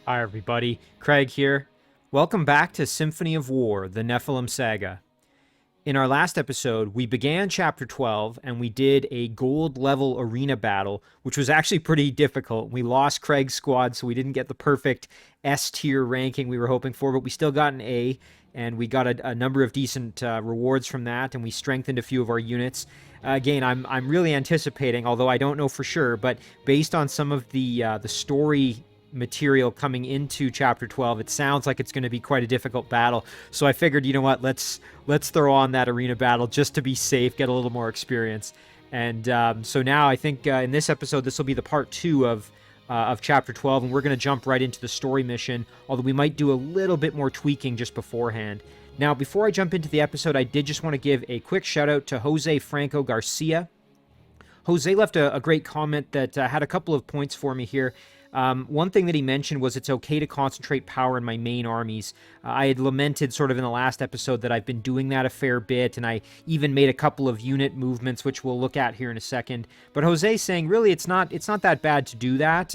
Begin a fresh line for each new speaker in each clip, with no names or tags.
Hi everybody, Craig here. Welcome back to Symphony of War, the Nephilim Saga. In our last episode, we began Chapter 12 and we did a gold level arena battle, which was actually pretty difficult. We lost Craig's squad, so we didn't get the perfect S tier ranking we were hoping for, but we still got an A, and we got a number of decent rewards from that, and we strengthened a few of our units. Again, I'm really anticipating, although I don't know for sure, but based on some of the story material coming into chapter 12, it sounds like it's going to be quite a difficult battle. So I figured, you know what, let's throw on that arena battle just to be safe, get a little more experience. And so now I think in this episode, this will be the part 2 of chapter 12, and we're going to jump right into the story mission, although we might do a little bit more tweaking just beforehand. Now, before I jump into the episode, I did just want to give a quick shout out to Jose Franco Garcia. Jose left a great comment that had a couple of points for me here. One thing that he mentioned was it's okay to concentrate power in my main armies. I had lamented sort of in the last episode that I've been doing that a fair bit, and I even made a couple of unit movements, which we'll look at here in a second. But Jose's saying, really, it's not that bad to do that.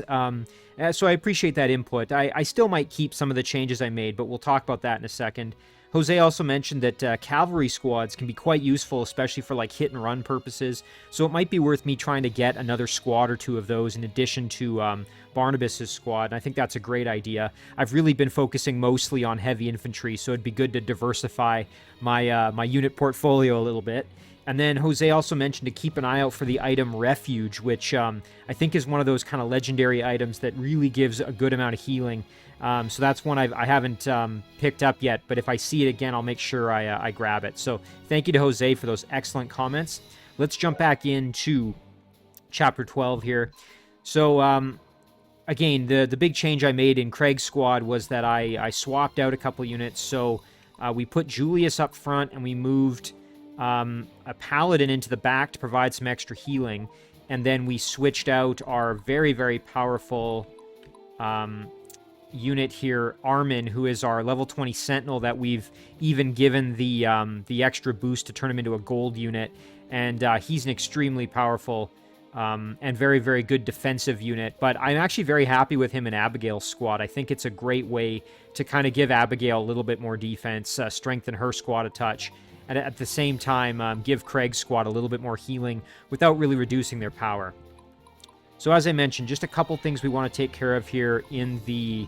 So I appreciate that input. I still might keep some of the changes I made, but we'll talk about that in a second. Jose also mentioned that cavalry squads can be quite useful, especially for like hit and run purposes. So it might be worth me trying to get another squad or two of those in addition to Barnabas's squad. And I think that's a great idea. I've really been focusing mostly on heavy infantry, so it'd be good to diversify my my unit portfolio a little bit. And then Jose also mentioned to keep an eye out for the item Refuge, which I think is one of those kind of legendary items that really gives a good amount of healing. So that's one I haven't picked up yet, but if I see it again, I'll make sure I grab it. So thank you to Jose for those excellent comments. Let's jump back into Chapter 12 here. So again, the big change I made in Craig's squad was that I swapped out a couple units. So we put Julius up front, and we moved a Paladin into the back to provide some extra healing. And then we switched out our very, very powerful unit here, Armin, who is our level 20 Sentinel that we've even given the extra boost to turn him into a gold unit. And he's an extremely powerful and very, very good defensive unit. But I'm actually very happy with him in Abigail's squad. I think it's a great way to kind of give Abigail a little bit more defense, strengthen her squad a touch, and at the same time give Craig's squad a little bit more healing without really reducing their power. So as I mentioned, just a couple things we want to take care of here in the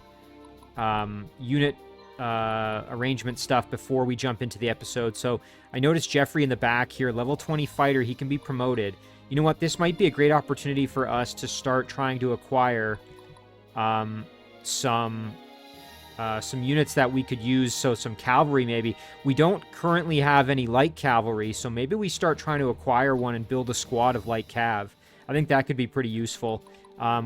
unit arrangement stuff before we jump into the episode. So I noticed Jeffrey in the back here, level 20 fighter, he can be promoted. You know what, this might be a great opportunity for us to start trying to acquire some units that we could use, so some cavalry maybe. We don't currently have any light cavalry, so maybe we start trying to acquire one and build a squad of light cav. I think that could be pretty useful.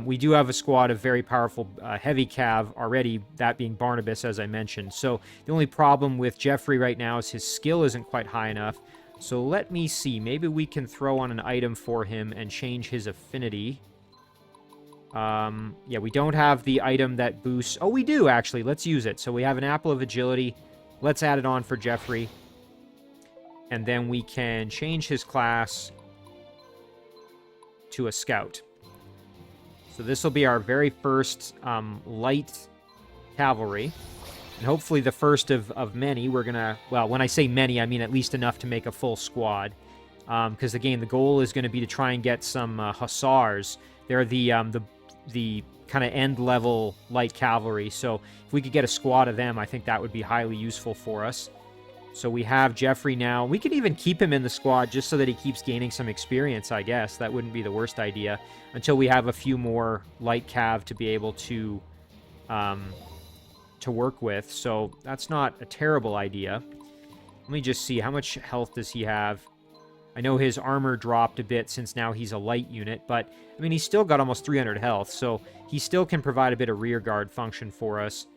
We do have a squad of very powerful heavy cav already, that being Barnabas, as I mentioned. So the only problem with Jeffrey right now is his skill isn't quite high enough. So let me see. Maybe we can throw on an item for him and change his affinity. Yeah, we don't have the item that boosts... Oh, we do, actually. Let's use it. So we have an Apple of Agility. Let's add it on for Jeffrey. And then we can change his class to a Scout. So this will be our very first light cavalry. And hopefully the first of many. We're going to... Well, when I say many, I mean at least enough to make a full squad. Because, again, the goal is going to be to try and get some Hussars. They're the kind of end-level light cavalry. So if we could get a squad of them, I think that would be highly useful for us. So we have Jeffrey now. We could even keep him in the squad just so that he keeps gaining some experience, I guess. That wouldn't be the worst idea. Until we have a few more light cav to be able to work with. So that's not a terrible idea. Let me just see. How much health does he have? I know his armor dropped a bit since now he's a light unit, but, I mean, he's still got almost 300 health, so he still can provide a bit of rear guard function for us.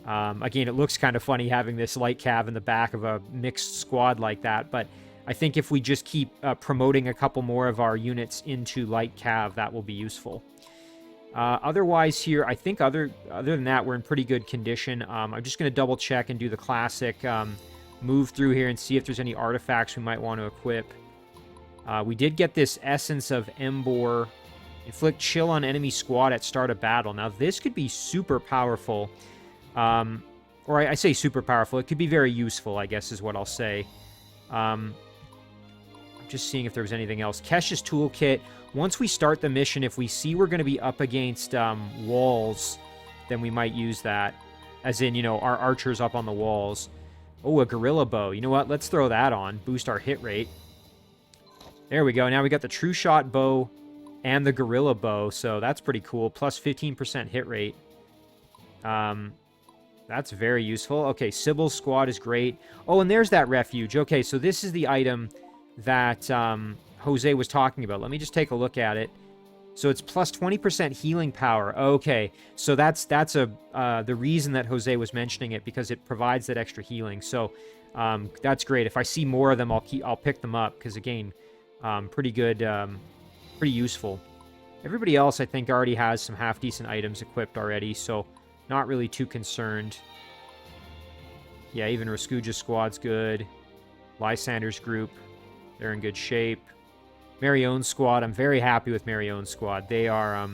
Again, it looks kind of funny having this light cav in the back of a mixed squad like that, but I think if we just keep promoting a couple more of our units into light cav, that will be useful. Otherwise here, I think other than that, we're in pretty good condition. I'm just going to double check and do the classic move through here and see if there's any artifacts we might want to equip. We did get this Essence of Embor Inflict chill on enemy squad at start of battle. Now, this could be super powerful. Or I say super powerful. It could be very useful, I guess is what I'll say. I'm just seeing if there was anything else. Kesh's Toolkit. Once we start the mission, if we see we're going to be up against walls, then we might use that. As in, you know, our archers up on the walls. Oh, a gorilla bow. You know what? Let's throw that on. Boost our hit rate. There we go. Now we got the true shot bow and the gorilla bow, so that's pretty cool. Plus 15% hit rate. That's very useful. Okay, Sybil's squad is great. Oh, and there's that refuge. Okay, so this is the item that Jose was talking about. Let me just take a look at it. So it's plus 20% healing power. Okay, so that's the reason that Jose was mentioning it, because it provides that extra healing. So that's great. If I see more of them, I'll pick them up, because again, pretty good, pretty useful. Everybody else, I think, already has some half-decent items equipped already, so not really too concerned. Yeah, even Raskuja's squad's good. Lysander's group, they're in good shape. Marion's squad, I'm very happy with Marion's squad. They are,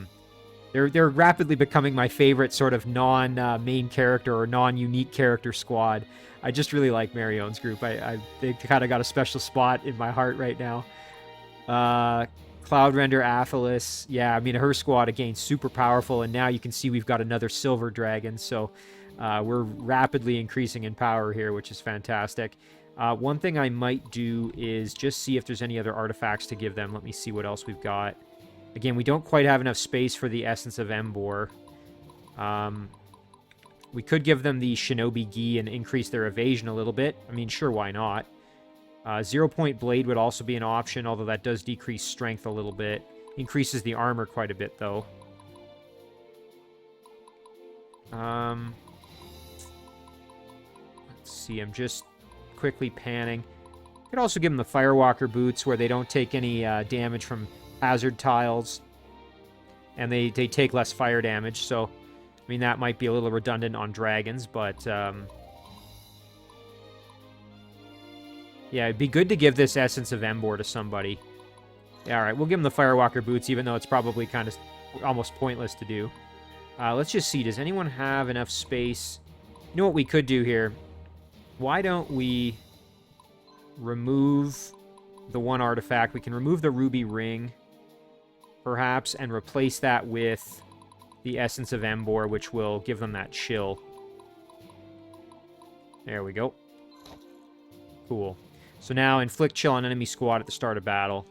they're rapidly becoming my favorite sort of non-main character or non-unique character squad. I just really like Marion's group. They kind of got a special spot in my heart right now. Cloudrender Athalis. Yeah, I mean, her squad, again, super powerful, and now you can see we've got another Silver Dragon, so we're rapidly increasing in power here, which is fantastic. One thing I might do is just see if there's any other artifacts to give them. Let me see what else we've got. Again, we don't quite have enough space for the Essence of Embor. We could give them the Shinobi Gi and increase their evasion a little bit. I mean, sure, why not? 0-point Blade would also be an option, although that does decrease strength a little bit. Increases the armor quite a bit, though. Let's see, I'm just quickly panning. Could also give them the Firewalker boots, where they don't take any damage from hazard tiles. And they take less fire damage, so... I mean, that might be a little redundant on dragons, but... yeah, it'd be good to give this Essence of Embor to somebody. Yeah, alright, we'll give them the Firewalker boots, even though it's probably kind of almost pointless to do. Let's just see, does anyone have enough space? You know what we could do here? Why don't we remove the one artifact? We can remove the Ruby Ring, perhaps, and replace that with the Essence of Embor, which will give them that chill. There we go. Cool. So now, inflict chill on enemy squad at the start of battle.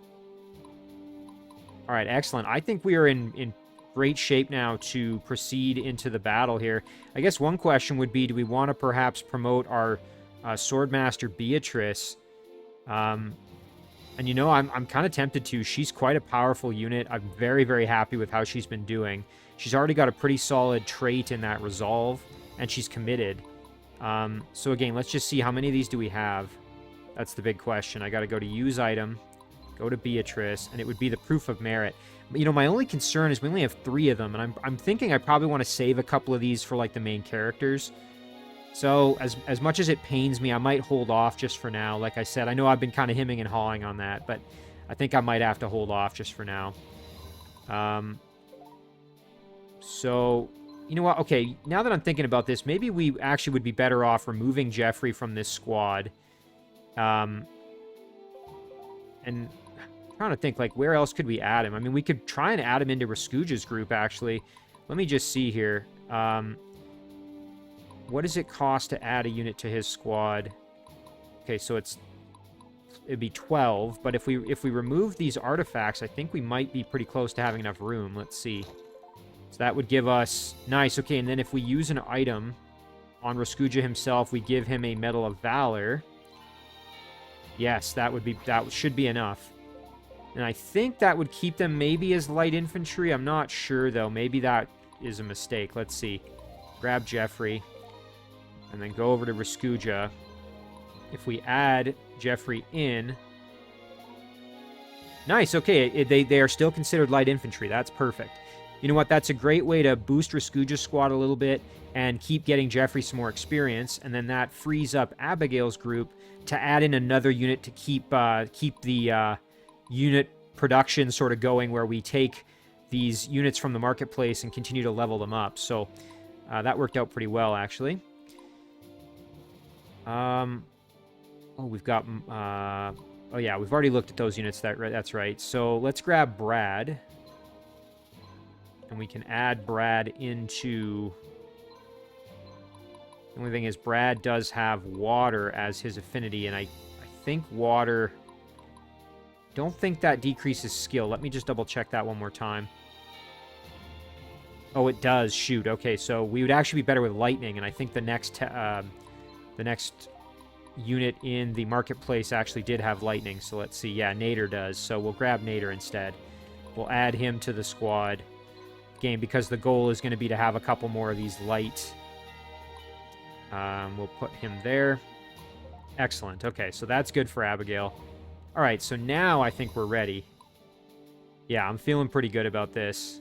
Alright, excellent. I think we are in great shape now to proceed into the battle here. I guess one question would be, do we want to perhaps promote our Swordmaster Beatrice? And you know, I'm kind of tempted to. She's quite a powerful unit. I'm very, very happy with how she's been doing. She's already got a pretty solid trait in that resolve, and she's committed. So again, let's just see, how many of these do we have? That's the big question. I got to go to use item, go to Beatrice, and it would be the proof of merit. You know, my only concern is we only have 3 of them, and I'm thinking I probably want to save a couple of these for, like, the main characters. So, as much as it pains me, I might hold off just for now. Like I said, I know I've been kind of hemming and hawing on that, but I think I might have to hold off just for now. So, you know what? Okay, now that I'm thinking about this, maybe we actually would be better off removing Jeffrey from this squad. And I'm trying to think, like, where else could we add him? I mean, we could try and add him into Raskuja's group, actually. Let me just see here. What does it cost to add a unit to his squad? Okay, so it'd be 12, but if we remove these artifacts, I think we might be pretty close to having enough room. Let's see. So that would give us... Nice, okay, and then if we use an item on Raskuja himself, we give him a Medal of Valor. Yes, that should be enough. And I think that would keep them maybe as light infantry. I'm not sure, though. Maybe that is a mistake. Let's see. Grab Jeffrey. And then go over to Raskuja. If we add Jeffrey in... Nice, okay. They are still considered light infantry. That's perfect. You know what? That's a great way to boost Raskuja's squad a little bit and keep getting Jeffrey some more experience. And then that frees up Abigail's group to add in another unit to keep the unit production sort of going, where we take these units from the marketplace and continue to level them up. So that worked out pretty well, actually. Oh, we've got... oh, yeah, we've already looked at those units. That's right. So let's grab Brad. And we can add Brad into... The only thing is Brad does have water as his affinity, and I think water... Don't think that decreases skill. Let me just double check that one more time. Oh, it does. Shoot. Okay, so we would actually be better with lightning, and I think the next unit in the marketplace actually did have lightning. So let's see. Yeah, Nader does. So we'll grab Nader instead. We'll add him to the squad. Again, because the goal is going to be to have a couple more of these light. We'll put him there. Excellent. Okay, so that's good for Abigail. All right, so now I think we're ready. Yeah, I'm feeling pretty good about this.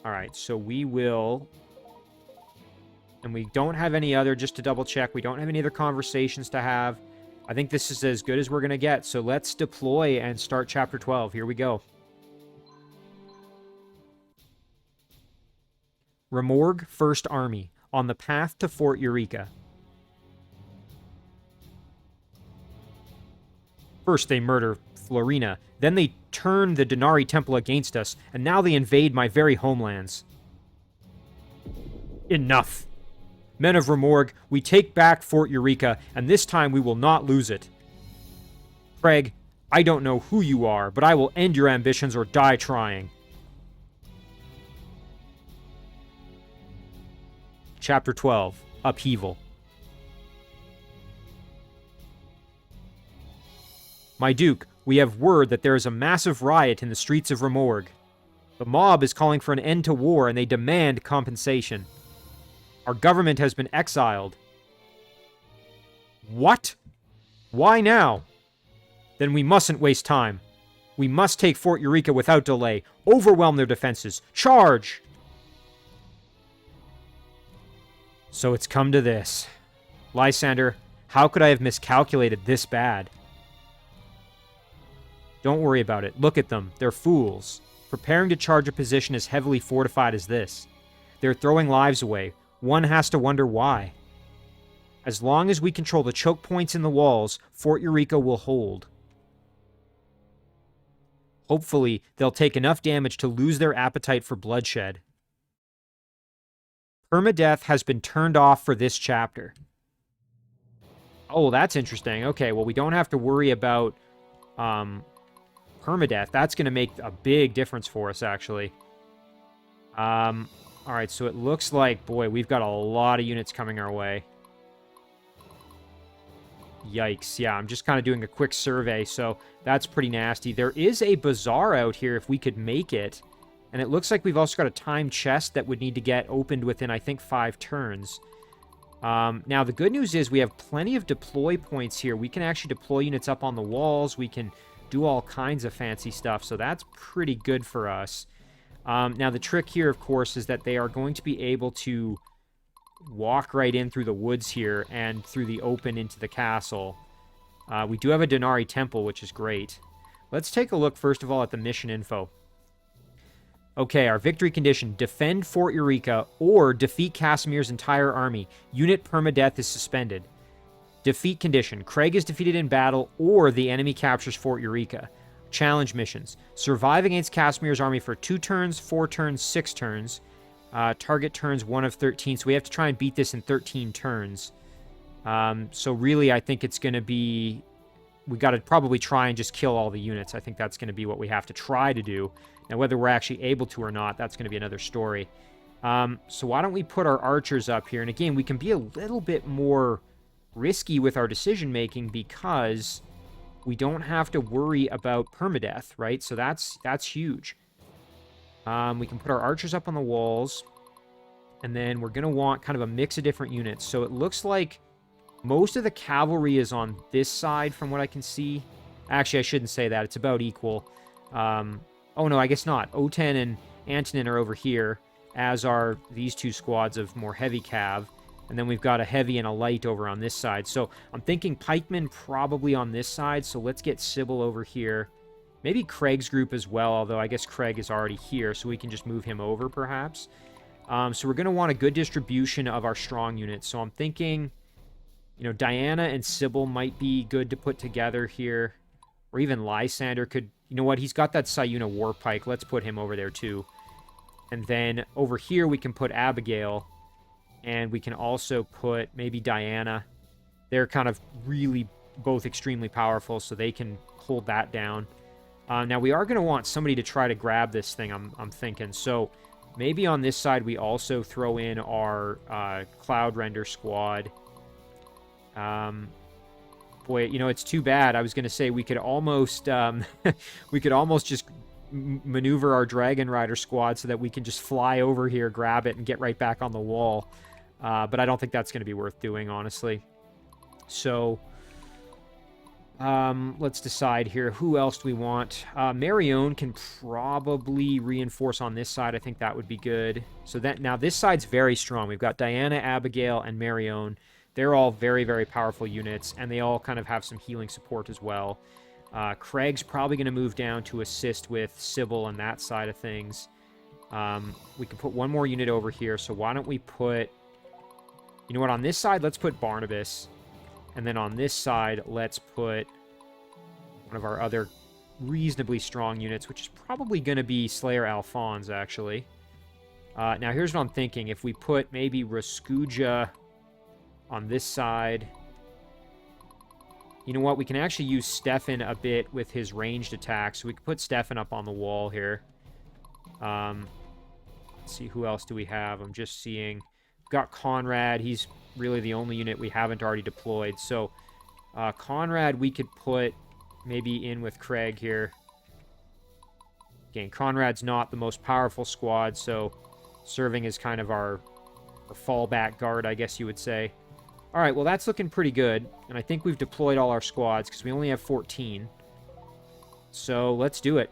All right, so we will... And we don't have any other, just to double check, we don't have any other conversations to have. I think this is as good as we're going to get. So let's deploy and start Chapter 12. Here we go. Remorg First Army, on the path to Fort Eureeka. First they murder Florina, then they turn the Denari Temple against us, and now they invade my very homelands. Enough! Men of Remorg, we take back Fort Eureeka, and this time we will not lose it. Craig, I don't know who you are, but I will end your ambitions or die trying. Chapter 12, Upheaval. My Duke, we have word that there is a massive riot in the streets of Remorg. The mob is calling for an end to war and they demand compensation. Our government has been exiled. What? Why now? Then we mustn't waste time. We must take Fort Eureeka without delay. Overwhelm their defenses. Charge! So it's come to this. Lysander, how could I have miscalculated this bad? Don't worry about it. Look at them. They're fools. Preparing to charge a position as heavily fortified as this. They're throwing lives away. One has to wonder why. As long as we control the choke points in the walls, Fort Eureeka will hold. Hopefully, they'll take enough damage to lose their appetite for bloodshed. Permadeath has been turned off for this chapter. Oh, that's interesting. Okay, well, we don't have to worry about Permadeath. That's going to make a big difference for us, actually. All right, so it looks like, boy, we've got a lot of units coming our way. Yikes. Yeah, I'm just kind of doing a quick survey, so that's pretty nasty. There is a bazaar out here if we could make it. And it looks like we've also got a timed chest that would need to get opened within, I think, 5 turns. Now, the good news is we have plenty of deploy points here. We can actually deploy units up on the walls. We can do all kinds of fancy stuff, so that's pretty good for us. Now, the trick here, of course, is that they are going to be able to walk right in through the woods here and through the open into the castle. We do have a Denari Temple, which is great. Let's take a look, first of all, at the mission info. Okay, our victory condition, defend Fort Eureeka or defeat Casimir's entire army. Unit permadeath is suspended. Defeat condition, Craig is defeated in battle or the enemy captures Fort Eureeka. Challenge missions, survive against Casimir's army for 2 turns, 4 turns, 6 turns. Target turns 1 of 13, so we have to try and beat this in 13 turns. So really, I think it's going to be... We got to probably try and just kill all the units. I think that's going to be what we have to try to do. Now, whether we're actually able to or not, that's going to be another story. So why don't we put our archers up here? And again, we can be a little bit more risky with our decision-making because we don't have to worry about permadeath, right? So that's huge. We can put our archers up on the walls. And then we're going to want kind of a mix of different units. So it looks like most of the cavalry is on this side from what I can see. Actually, I shouldn't say that. It's about equal. Oh, no, I guess not. Oten and Antonin are over here, as are these 2 squads of more heavy cav. And then we've got a heavy and a light over on this side. So I'm thinking pikemen probably on this side. So let's get Sybil over here. Maybe Craig's group as well, although I guess Craig is already here, so we can just move him over, perhaps. So we're going to want a good distribution of our strong units. So I'm thinking, you know, Diana and Sybil might be good to put together here. Or even Lysander could... You know what? He's got that Sayuna Warpike. Let's put him over there, too. And then over here, we can put Abigail. And we can also put maybe Diana. They're kind of really both extremely powerful, so they can hold that down. Now, we are going to want somebody to try to grab this thing, I'm thinking. So... Maybe on this side we also throw in our Cloud Render squad. Boy, you know, it's too bad. I was going to say we could almost we could almost just maneuver our Dragon Rider squad so that we can just fly over here, grab it, and get right back on the wall. But I don't think that's going to be worth doing, honestly. So... let's decide here. Who else do we want? Marion can probably reinforce on this side. I think that would be good. So that now this side's very strong. We've got Diana, Abigail, and Marion. They're all very, very powerful units, and they all kind of have some healing support as well. Craig's probably going to move down to assist with Sybil and that side of things. We can put one more unit over here, so why don't we put... You know what, on this side, let's put Barnabas. And then on this side, let's put one of our other reasonably strong units, which is probably going to be Slayer Alphonse, actually. Now, here's what I'm thinking. If we put maybe Raskuja on this side... You know what? We can actually use Stefan a bit with his ranged attacks. So we can put Stefan up on the wall here. Let's see, who else do we have? I'm just seeing... We've got Conrad. He's... really the only unit we haven't already deployed. So, Conrad we could put maybe in with Craig here. Again, Conrad's not the most powerful squad, so serving as kind of our fallback guard, I guess you would say. Alright, well that's looking pretty good. And I think we've deployed all our squads, because we only have 14. So, let's do it.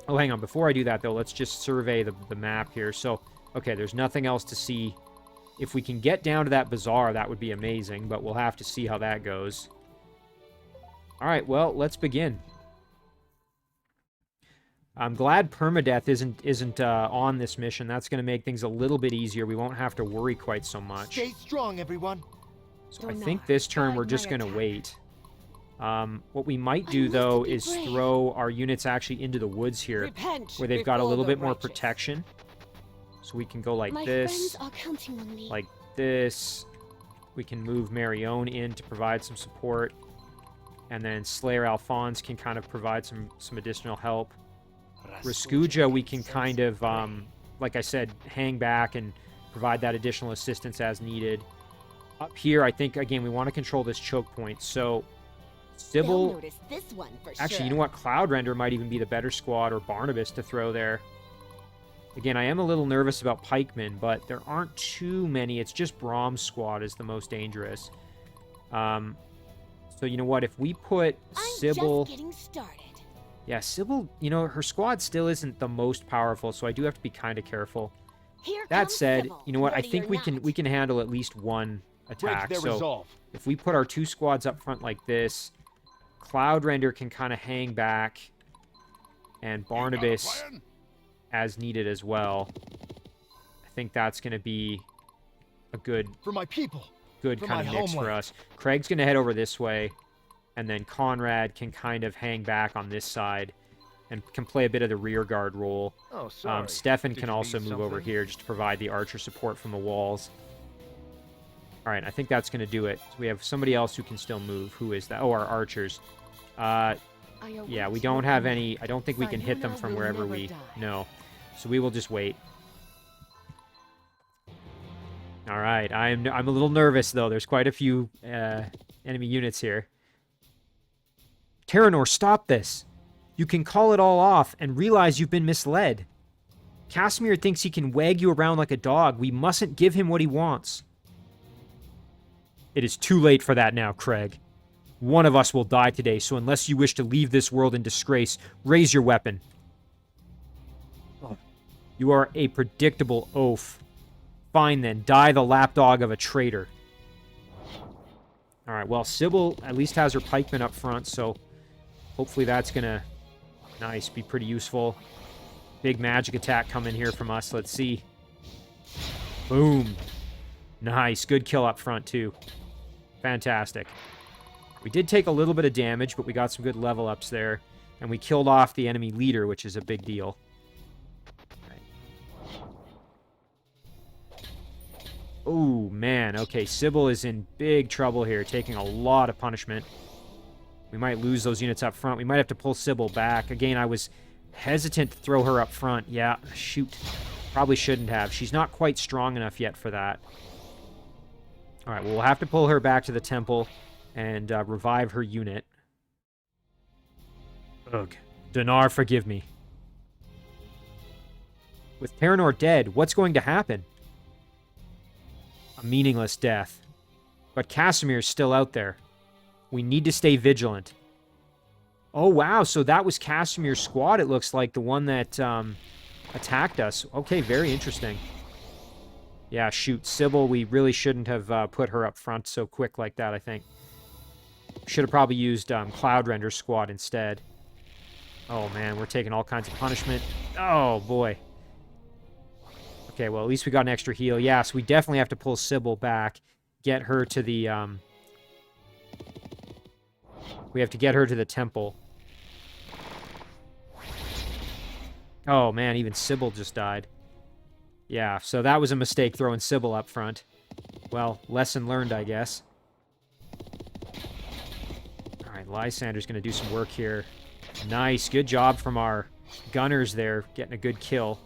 Oh, hang on. Before I do that, though, let's just survey the map here. So, okay, there's nothing else to see. If we can get down to that bazaar, that would be amazing, but we'll have to see how that goes. Alright, well, let's begin. I'm glad Permadeath isn't on this mission. That's going to make things a little bit easier. We won't have to worry quite so much.
Stay strong, everyone.
So I think this turn we're just going to wait. What we might do, though, is throw our units actually into the woods here, where they've got a little bit more protection. So we can go like this, like this. We can move Marion in to provide some support. And then Slayer Alphonse can kind of provide some additional help. Raskuja, we can kind of, like I said, hang back and provide that additional assistance as needed. Up here, I think, again, we want to control this choke point. So, Sybil... Actually, you know what? Cloud Render might even be the better squad, or Barnabas to throw there. Again, I am a little nervous about pikemen, but there aren't too many. It's just Brahm's squad is the most dangerous. So, you know what? If we put Sybil...
I'm just getting started.
Yeah, Sybil, you know, her squad still isn't the most powerful, so I do have to be kind of careful. That said, you know what? I think we can handle at least one attack. So, if we put our two squads up front like this, Cloud Render can kind of hang back, and Barnabas... as needed as well. I think that's going to be a good
for my people.
Good kind of mix for us. Craig's going to head over this way, and then Conrad can kind of hang back on this side and can play a bit of the rear guard role.
Oh, sorry.
Stefan can also move over here just to provide the archer support from the walls. All right, I think that's going to do it. So we have somebody else who can still move. Who is that? Oh, our archers. Yeah, we don't have any... I don't think we can hit them from wherever we... No. So we will just wait. All right. I'm a little nervous, though. There's quite a few enemy units here. Terranor, stop this. You can call it all off and realize you've been misled. Casimir thinks he can wag you around like a dog. We mustn't give him what he wants. It is too late for that now, Craig. One of us will die today, so unless you wish to leave this world in disgrace, raise your weapon. You are a predictable oaf. Fine then, die the lapdog of a traitor. Alright, well, Sybil at least has her pikemen up front, so hopefully that's gonna Nice, be pretty useful. Big magic attack coming here from us. Let's see. Boom. Nice, good kill up front, too. Fantastic. We did take a little bit of damage, but we got some good level ups there. And we killed off the enemy leader, which is a big deal. Oh, man. Okay, Sybil is in big trouble here, taking a lot of punishment. We might lose those units up front. We might have to pull Sybil back. Again, I was hesitant to throw her up front. Yeah, shoot. Probably shouldn't have. She's not quite strong enough yet for that. All right, well, we'll have to pull her back to the temple and revive her unit. Ugh. Dinar, forgive me. With Paranor dead, what's going to happen? A meaningless death. But Casimir's still out there. We need to stay vigilant. Oh, wow. So that was Casimir's squad, it looks like. The one that attacked us. Okay, very interesting. Yeah, shoot. Sybil, we really shouldn't have put her up front so quick like that, I think. Should have probably used Cloud Render's squad instead. Oh, man. We're taking all kinds of punishment. Oh, boy. Okay, well, at least we got an extra heal. Yeah, so we definitely have to pull Sybil back. Get her to the, we have to get her to the temple. Oh, man, even Sybil just died. Yeah, so that was a mistake throwing Sybil up front. Well, lesson learned, I guess. All right, Lysander's going to do some work here. Nice, good job from our gunners there, getting a good kill.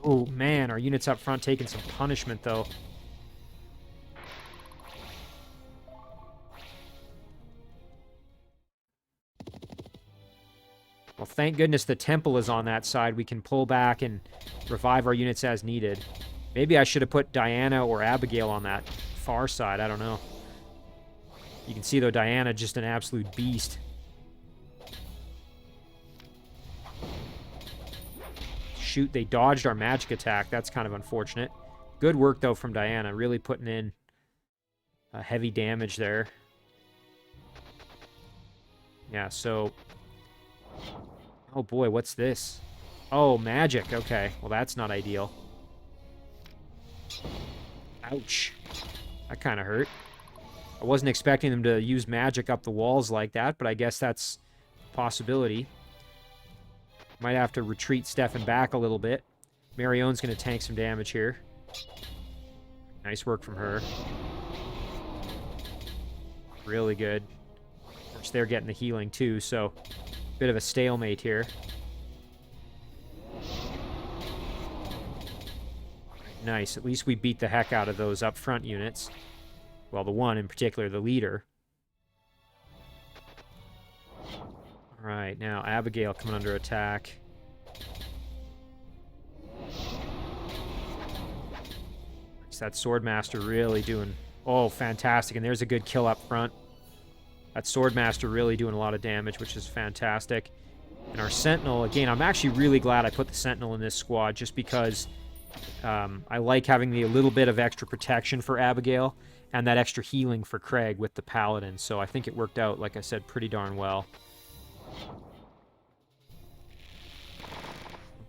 Oh, man, our units up front taking some punishment, though. Well, thank goodness the temple is on that side. We can pull back and revive our units as needed. Maybe I should have put Diana or Abigail on that far side. I don't know. You can see, though, Diana just an absolute beast. Shoot, they dodged our magic attack. That's kind of unfortunate. Good work, though, from Diana. Really putting in heavy damage there. Yeah, so... Oh, boy, what's this? Oh, magic. Okay, well, that's not ideal. Ouch. That kind of hurt. I wasn't expecting them to use magic up the walls like that, but I guess that's a possibility. Might have to retreat Stefan back a little bit. Marion's going to tank some damage here. Nice work from her. Really good. Of course, they're getting the healing too, so bit of a stalemate here. Nice. At least we beat the heck out of those up front units. Well, the one in particular, the leader. All right, now Abigail coming under attack. Is that Swordmaster really doing... Oh, fantastic. And there's a good kill up front. That Swordmaster really doing a lot of damage, which is fantastic. And our Sentinel, again, I'm actually really glad I put the Sentinel in this squad just because I like having a little bit of extra protection for Abigail and that extra healing for Craig with the Paladin. So I think it worked out, like I said, pretty darn well.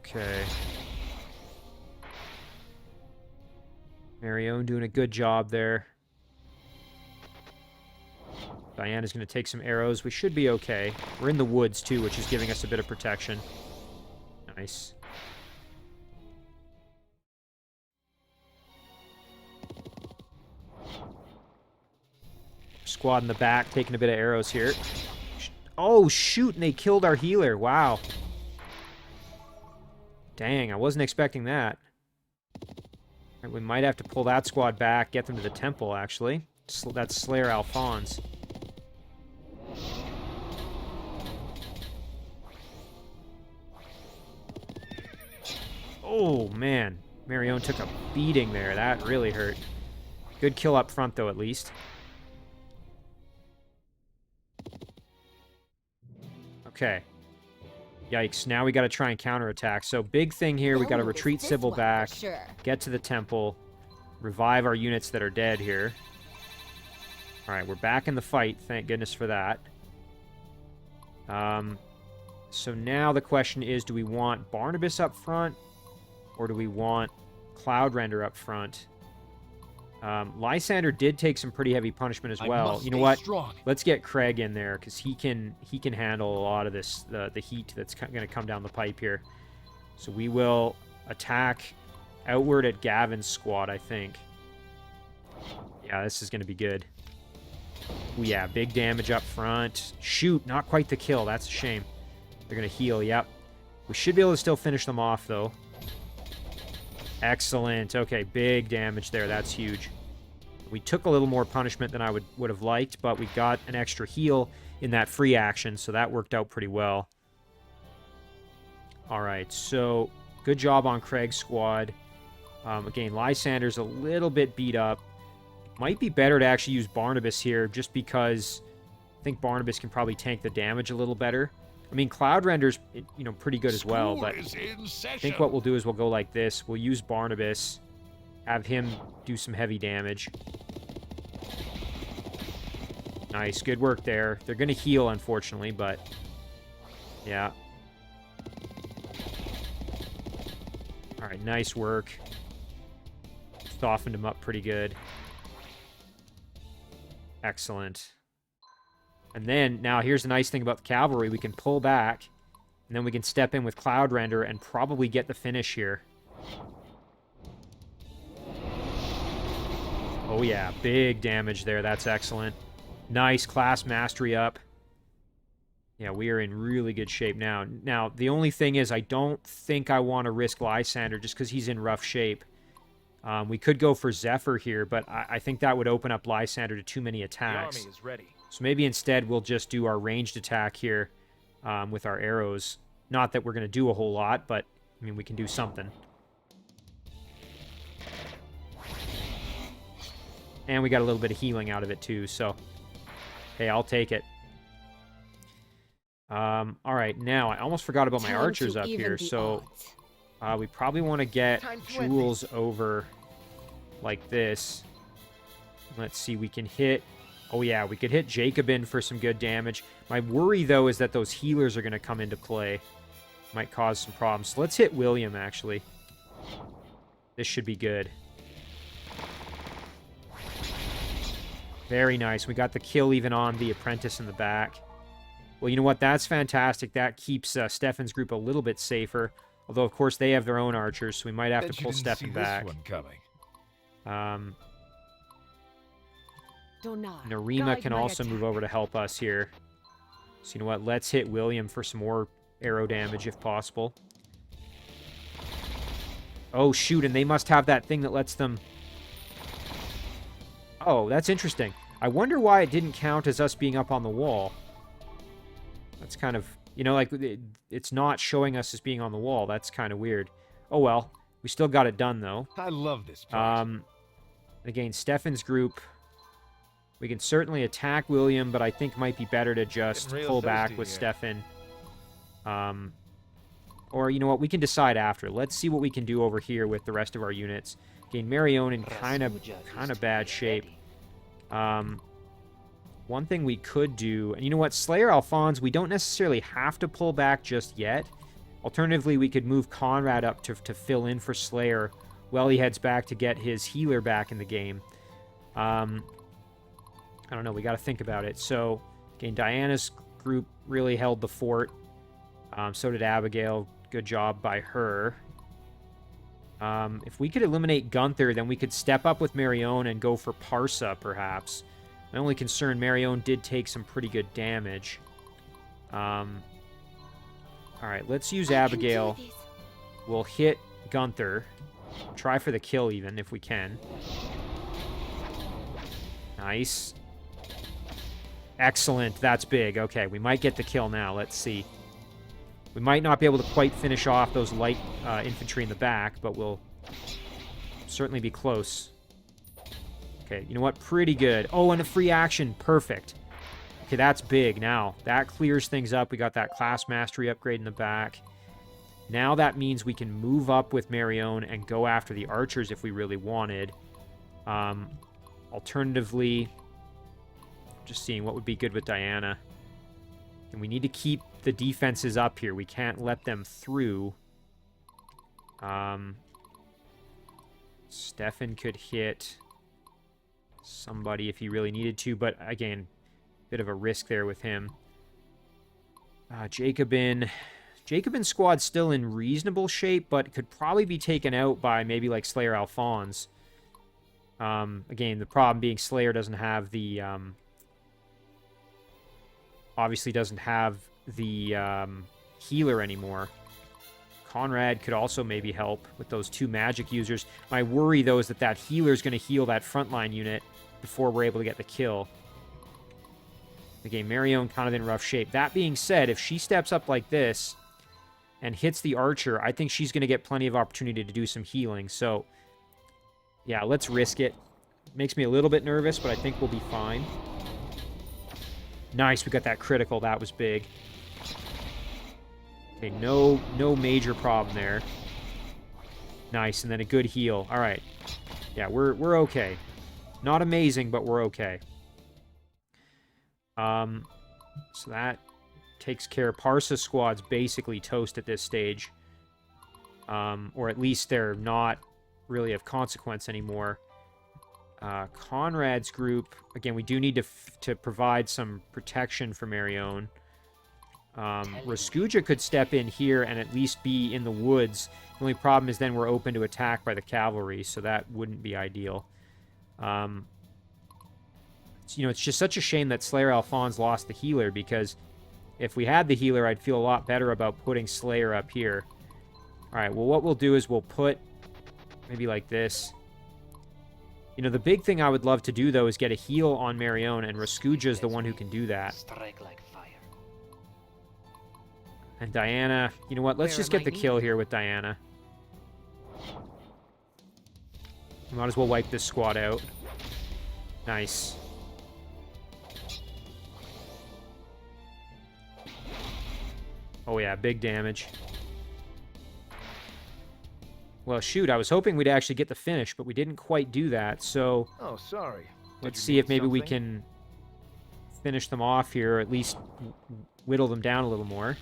Okay. Marion doing a good job there. Diana's going to take some arrows. We should be okay. We're in the woods, too, which is giving us a bit of protection. Nice. Squad in the back, taking a bit of arrows here. Oh, shoot, and they killed our healer. Wow. Dang, I wasn't expecting that. Right, we might have to pull that squad back, get them to the temple, actually. That's Slayer Alphonse. Oh, man. Marion took a beating there. That really hurt. Good kill up front, though, at least. Okay. Yikes. Now we got to try and counterattack. So, big thing here. We got to retreat Sybil back. Sure. Get to the temple. Revive our units that are dead here. Alright, we're back in the fight. Thank goodness for that. so now the question is, do we want Barnabas up front, or do we want Cloudrender up front? Lysander did take some pretty heavy punishment as well. You know what?
Strong.
Let's get Craig in there, because he can handle a lot of this, the heat that's going to come down the pipe here. So we will attack outward at Gavin's squad, I think. Yeah, this is going to be good. Ooh, yeah, big damage up front. Shoot, not quite the kill. That's a shame. They're going to heal, yep. We should be able to still finish them off, though. Excellent. Okay, big damage there. That's huge. We took a little more punishment than I would have liked, but we got an extra heal in that free action, so that worked out pretty well. All right, so good job on Craig's squad. Again, Lysander's a little bit beat up. Might be better to actually use Barnabas here, just because I think Barnabas can probably tank the damage a little better. I mean, Cloudrender's, you know, pretty good as well, but I think what we'll do is we'll go like this. We'll use Barnabas, have him do some heavy damage. Nice, good work there. They're going to heal, unfortunately, but yeah. All right, nice work. Softened him up pretty good. Excellent. And then, now here's the nice thing about the cavalry. We can pull back, and then we can step in with Cloudrender and probably get the finish here. Oh yeah, big damage there. That's excellent. Nice class mastery up. Yeah, we are in really good shape now. Now, the only thing is I don't think I want to risk Lysander just because he's in rough shape. We could go for Zephyr here, but I think that would open up Lysander to too many attacks.
The army is ready.
So maybe instead we'll just do our ranged attack here with our arrows. Not that we're going to do a whole lot, but, I mean, we can do something. And we got a little bit of healing out of it, too, so... Hey, I'll take it. All right, now, I almost forgot about my archers up here, so... we probably want to get Jules over like this. Let's see, we can hit... Oh, yeah, we could hit Jacobin for some good damage. My worry, though, is that those healers are going to come into play. Might cause some problems. So let's hit William, actually. This should be good. Very nice. We got the kill even on the apprentice in the back. Well, you know what? That's fantastic. That keeps Stefan's group a little bit safer. Although, of course, they have their own archers, so we might have to pull Stefan back. Narima can also move over to help us here. So, you know what? Let's hit William for some more arrow damage, if possible. Oh, shoot, and they must have that thing that lets them... Oh, that's interesting. I wonder why it didn't count as us being up on the wall. That's kind of... You know, like, it's not showing us as being on the wall. That's kind of weird. Oh, well. We still got it done, though.
I love this place.
Again, Stefan's group... We can certainly attack William, but I think it might be better to just pull back with Stefan. Or, you know what? We can decide after. Let's see what we can do over here with the rest of our units. Again, Marion in kind of bad shape. One thing we could do, and you know what, Slayer Alphonse, we don't necessarily have to pull back just yet. Alternatively, we could move Conrad up to fill in for Slayer while he heads back to get his healer back in the game. I don't know, we got to think about it. So, again, Diana's group really held the fort. So did Abigail. Good job by her. If we could eliminate Gunther, then we could step up with Marion and go for Parsa, perhaps. My only concern, Marion did take some pretty good damage. Alright, let's use Abigail. We'll hit Gunther. Try for the kill, even, if we can. Nice. Excellent, that's big. Okay, we might get the kill now. Let's see. We might not be able to quite finish off those light infantry in the back, but we'll certainly be close. Okay, you know what? Pretty good. Oh, and a free action. Perfect. Okay, that's big now. That clears things up. We got that class mastery upgrade in the back. Now that means we can move up with Marion and go after the archers if we really wanted. Alternatively, just seeing what would be good with Diana. And we need to keep the defenses up here. We can't let them through. Stefan could hit somebody if he really needed to, but again, bit of a risk there with him. Jacobin squad's still in reasonable shape, but could probably be taken out by maybe like Slayer Alphonse. Again, the problem being Slayer doesn't have the obviously doesn't have the healer anymore. Conrad could also maybe help with those 2 magic users. My worry, though, is that that healer is going to heal that frontline unit before we're able to get the kill. Again, Marion kind of in rough shape. That being said, if she steps up like this and hits the archer, I think she's going to get plenty of opportunity to do some healing. So, yeah, let's risk it. Makes me a little bit nervous, but I think we'll be fine. Nice, we got that critical. That was big. Okay, no major problem there. Nice, and then a good heal. All right. Yeah, we're okay. Not amazing, but we're okay. So that takes care. Parsa squad's basically toast at this stage. Or at least they're not really of consequence anymore. Conrad's group, again, we do need to provide some protection for Marion. Raskuja could step in here and at least be in the woods. The only problem is then we're open to attack by the cavalry, so that wouldn't be ideal. You know, it's just such a shame that Slayer Alphonse lost the healer, because if we had the healer, I'd feel a lot better about putting Slayer up here. Alright, well, what we'll do is we'll put maybe like this. You know, the big thing I would love to do, though, is get a heal on Marion, and Raskuja is the one who can do that.
Strike like fire.
And Diana, you know what? Let's just get the kill here with Diana. We might as well wipe this squad out. Nice. Oh yeah, big damage. Well, shoot, I was hoping we'd actually get the finish, but we didn't quite do that, so...
Oh, sorry.
Let's see if maybe we can finish them off here, or at least whittle them down a little more.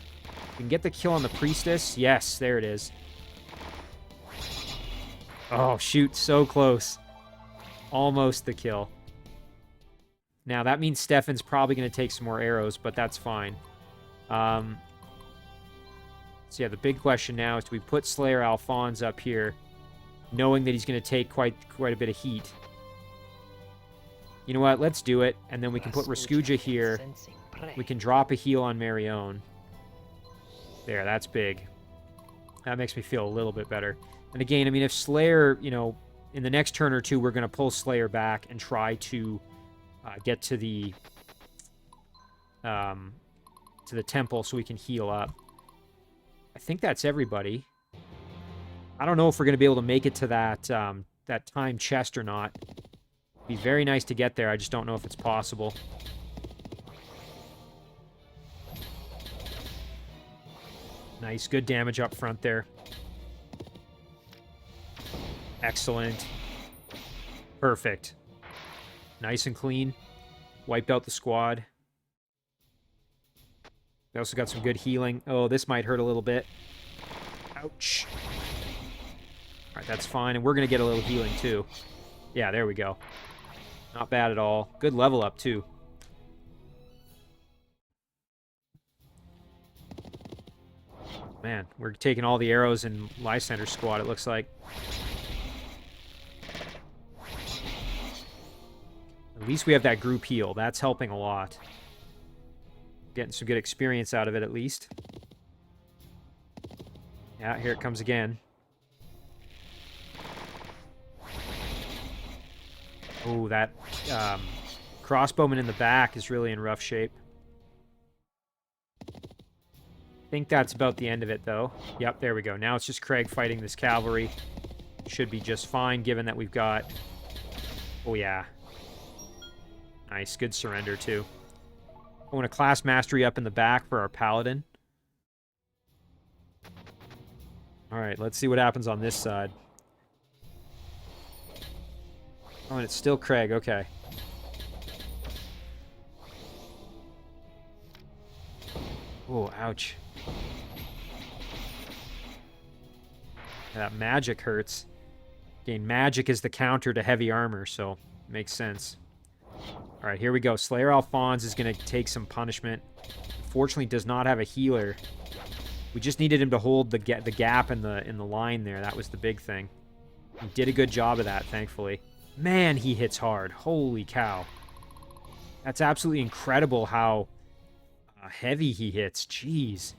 We can get the kill on the priestess. Yes, there it is. Oh, shoot, so close. Almost the kill. Now, that means Stefan's probably going to take some more arrows, but that's fine. So yeah, the big question now is, do we put Slayer Alphonse up here, knowing that he's going to take quite a bit of heat? You know what? Let's do it, and then we can put Raskuja here. We can drop a heal on Marion. There, that's big. That makes me feel a little bit better. And again, I mean, if Slayer, you know, in the next turn or two, we're going to pull Slayer back and try to get to the temple so we can heal up. I think that's everybody. I don't know if we're going to be able to make it to that that time chest or not. It'd be very nice to get there. I just don't know if it's possible. Nice, good damage up front there. Excellent. Perfect. Nice and clean. Wiped out the squad. We also got some good healing. Oh, this might hurt a little bit. Ouch. Alright, that's fine. And we're going to get a little healing, too. Yeah, there we go. Not bad at all. Good level up, too. Man, we're taking all the arrows in Lysander's squad, it looks like. At least we have that group heal. That's helping a lot. Getting some good experience out of it, at least. Yeah, here it comes again. Oh, that crossbowman in the back is really in rough shape. I think that's about the end of it, though. Yep, there we go. Now it's just Craig fighting this cavalry. Should be just fine, given that we've got... Oh, yeah. Nice. Good surrender, too. I want a class mastery up in the back for our paladin. Alright, let's see what happens on this side. Oh, and it's still Craig. Okay. Oh, ouch. That magic hurts. Again, magic is the counter to heavy armor, so makes sense. Alright, here we go. Slayer Alphonse is going to take some punishment. Fortunately, does not have a healer. We just needed him to hold the gap in the line there. That was the big thing. He did a good job of that, thankfully. Man, he hits hard. Holy cow. That's absolutely incredible how heavy he hits. Jeez.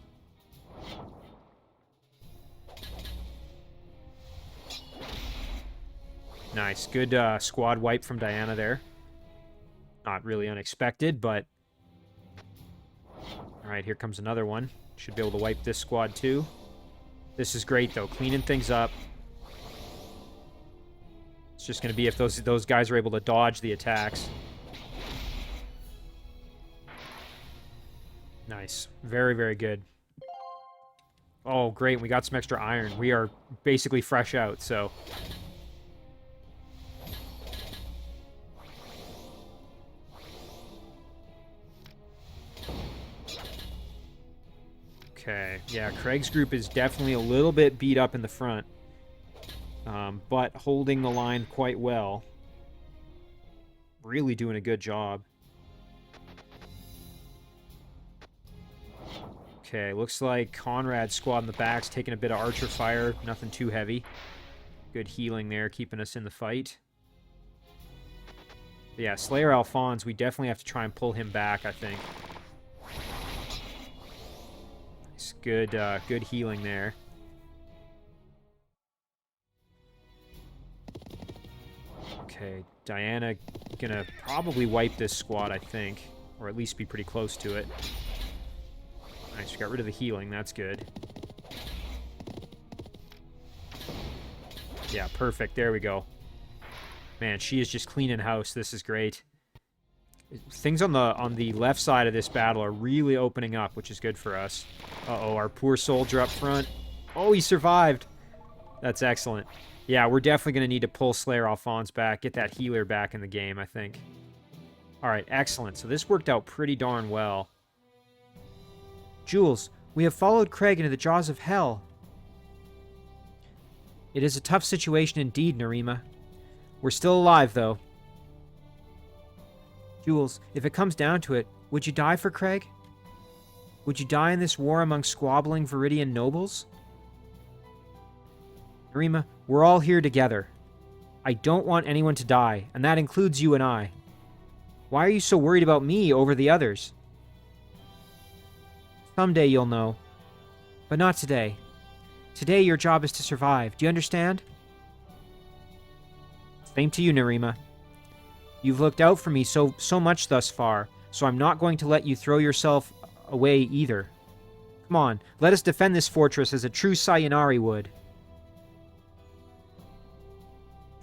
Nice. Good squad wipe from Diana there. Not really unexpected, but... Alright, here comes another one. Should be able to wipe this squad too. This is great, though. Cleaning things up. It's just going to be if those guys are able to dodge the attacks. Nice. Very, very good. Oh, great. We got some extra iron. We are basically fresh out, so... Okay, yeah, Craig's group is definitely a little bit beat up in the front, but holding the line quite well. Really doing a good job. Okay, looks like Conrad's squad in the back's taking a bit of archer fire, nothing too heavy. Good healing there, keeping us in the fight. But yeah, Slayer Alphonse, we definitely have to try and pull him back, I think. Good healing there. Okay, Diana gonna probably wipe this squad, I think. Or at least be pretty close to it. Nice, we got rid of the healing, that's good. Yeah, perfect, there we go. Man, she is just cleaning house, this is great. Things on the left side of this battle are really opening up, which is good for us. Uh-oh, our poor soldier up front. Oh, he survived. That's excellent. Yeah, we're definitely going to need to pull Slayer Alphonse back, get that healer back in the game, I think. All right, excellent. So this worked out pretty darn well. Jules, we have followed Craig into the jaws of hell. It is a tough situation indeed, Narima. We're still alive, though. Jules, if it comes down to it, would you die for Craig? Would you die in this war among squabbling Viridian nobles? Narima, we're all here together. I don't want anyone to die, and that includes you and I. Why are you so worried about me over the others? Someday you'll know. But not today. Today your job is to survive. Do you understand? Same to you, Narima. You've looked out for me so much thus far, so I'm not going to let you throw yourself away either. Come on, let us defend this fortress as a true Sayonari would.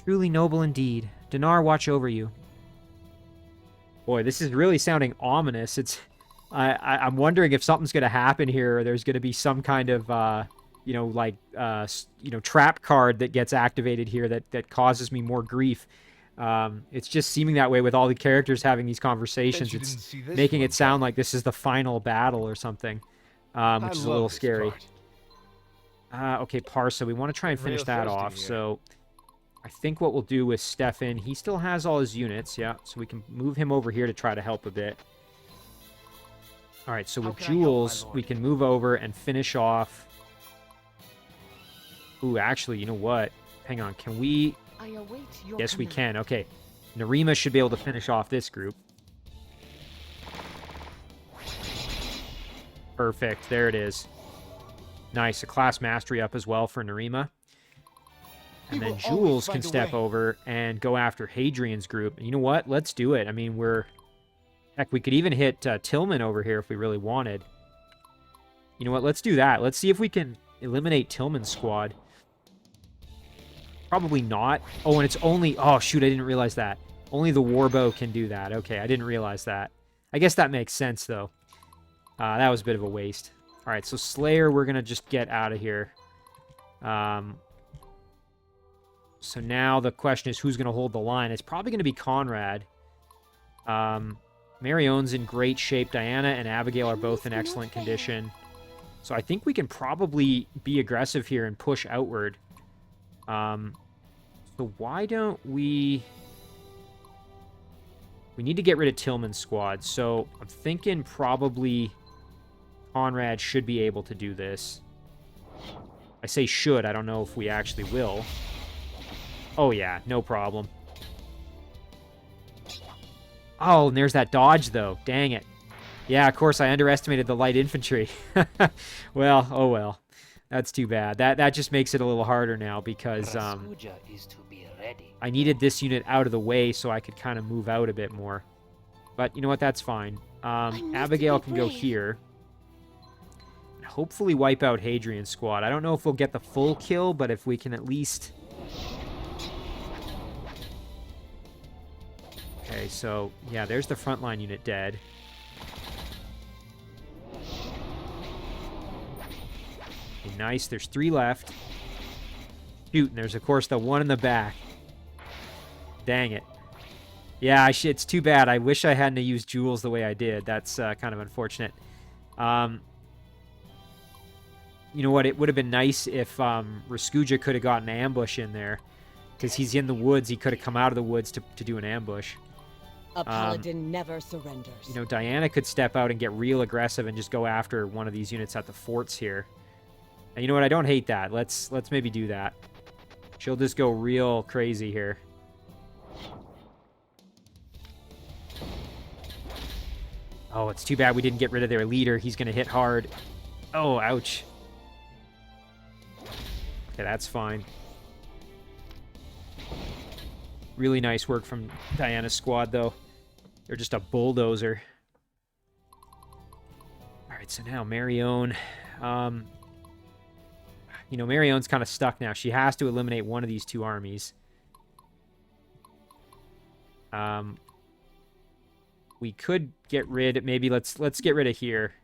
Truly noble indeed. Dinar watch over you. Boy, this is really sounding ominous. I'm wondering if something's going to happen here, or there's going to be some kind of, trap card that gets activated here that causes me more grief. It's just seeming that way with all the characters having these conversations. It's making it sound like this is the final battle or something, which is a little scary. Okay, Parsa, we want to try and finish that off, so I think what we'll do with Stefan, he still has all his units, yeah, so we can move him over here to try to help a bit. Alright, so with Jules, we can move over and finish off... Ooh, actually, you know what? Hang on, can we... Yes, we can. Okay. Narima should be able to finish off this group. Perfect. There it is. Nice. A class mastery up as well for Narima. And then Jules can step over and go after Hadrian's group. And you know what? Let's do it. I mean, heck, we could even hit Tillman over here if we really wanted. You know what? Let's do that. Let's see if we can eliminate Tillman's squad. Probably not. Oh, and it's only... Oh, shoot, I didn't realize that. Only the Warbow can do that. Okay, I didn't realize that. I guess that makes sense, though. That was a bit of a waste. All right, so Slayer, we're going to just get out of here. So now the question is who's going to hold the line. It's probably going to be Conrad. Marion's in great shape. Diana and Abigail are both in excellent condition. So I think we can probably be aggressive here and push outward. So why don't we... We need to get rid of Tillman's squad. So I'm thinking probably Conrad should be able to do this. I say should. I don't know if we actually will. Oh, yeah. No problem. Oh, and there's that dodge, though. Dang it. Yeah, of course, I underestimated the light infantry. Well, oh well. That's too bad. That just makes it a little harder now because I needed this unit out of the way so I could kind of move out a bit more. But you know what? That's fine. Abigail can go here. And hopefully wipe out Hadrian's squad. I don't know if we'll get the full kill, but if we can at least... Okay, so, yeah, there's the frontline unit dead. Okay, nice, there's 3 left. Shoot, and there's, of course, the one in the back. Dang it. Yeah, it's too bad. I wish I hadn't used Jules the way I did. That's kind of unfortunate. You know what? It would have been nice if Raskuja could have gotten an ambush in there. Because he's in the woods. He could have come out of the woods to do an ambush.
A paladin never surrenders.
You know, Diana could step out and get real aggressive and just go after one of these units at the forts here. And you know what? I don't hate that. Let's maybe do that. She'll just go real crazy here. Oh, it's too bad we didn't get rid of their leader. He's going to hit hard. Oh, ouch. Okay, that's fine. Really nice work from Diana's squad, though. They're just a bulldozer. Alright, so now Marion. You know, Marion's kind of stuck now. She has to eliminate one of these 2 armies. We could get rid... Maybe let's get rid of here.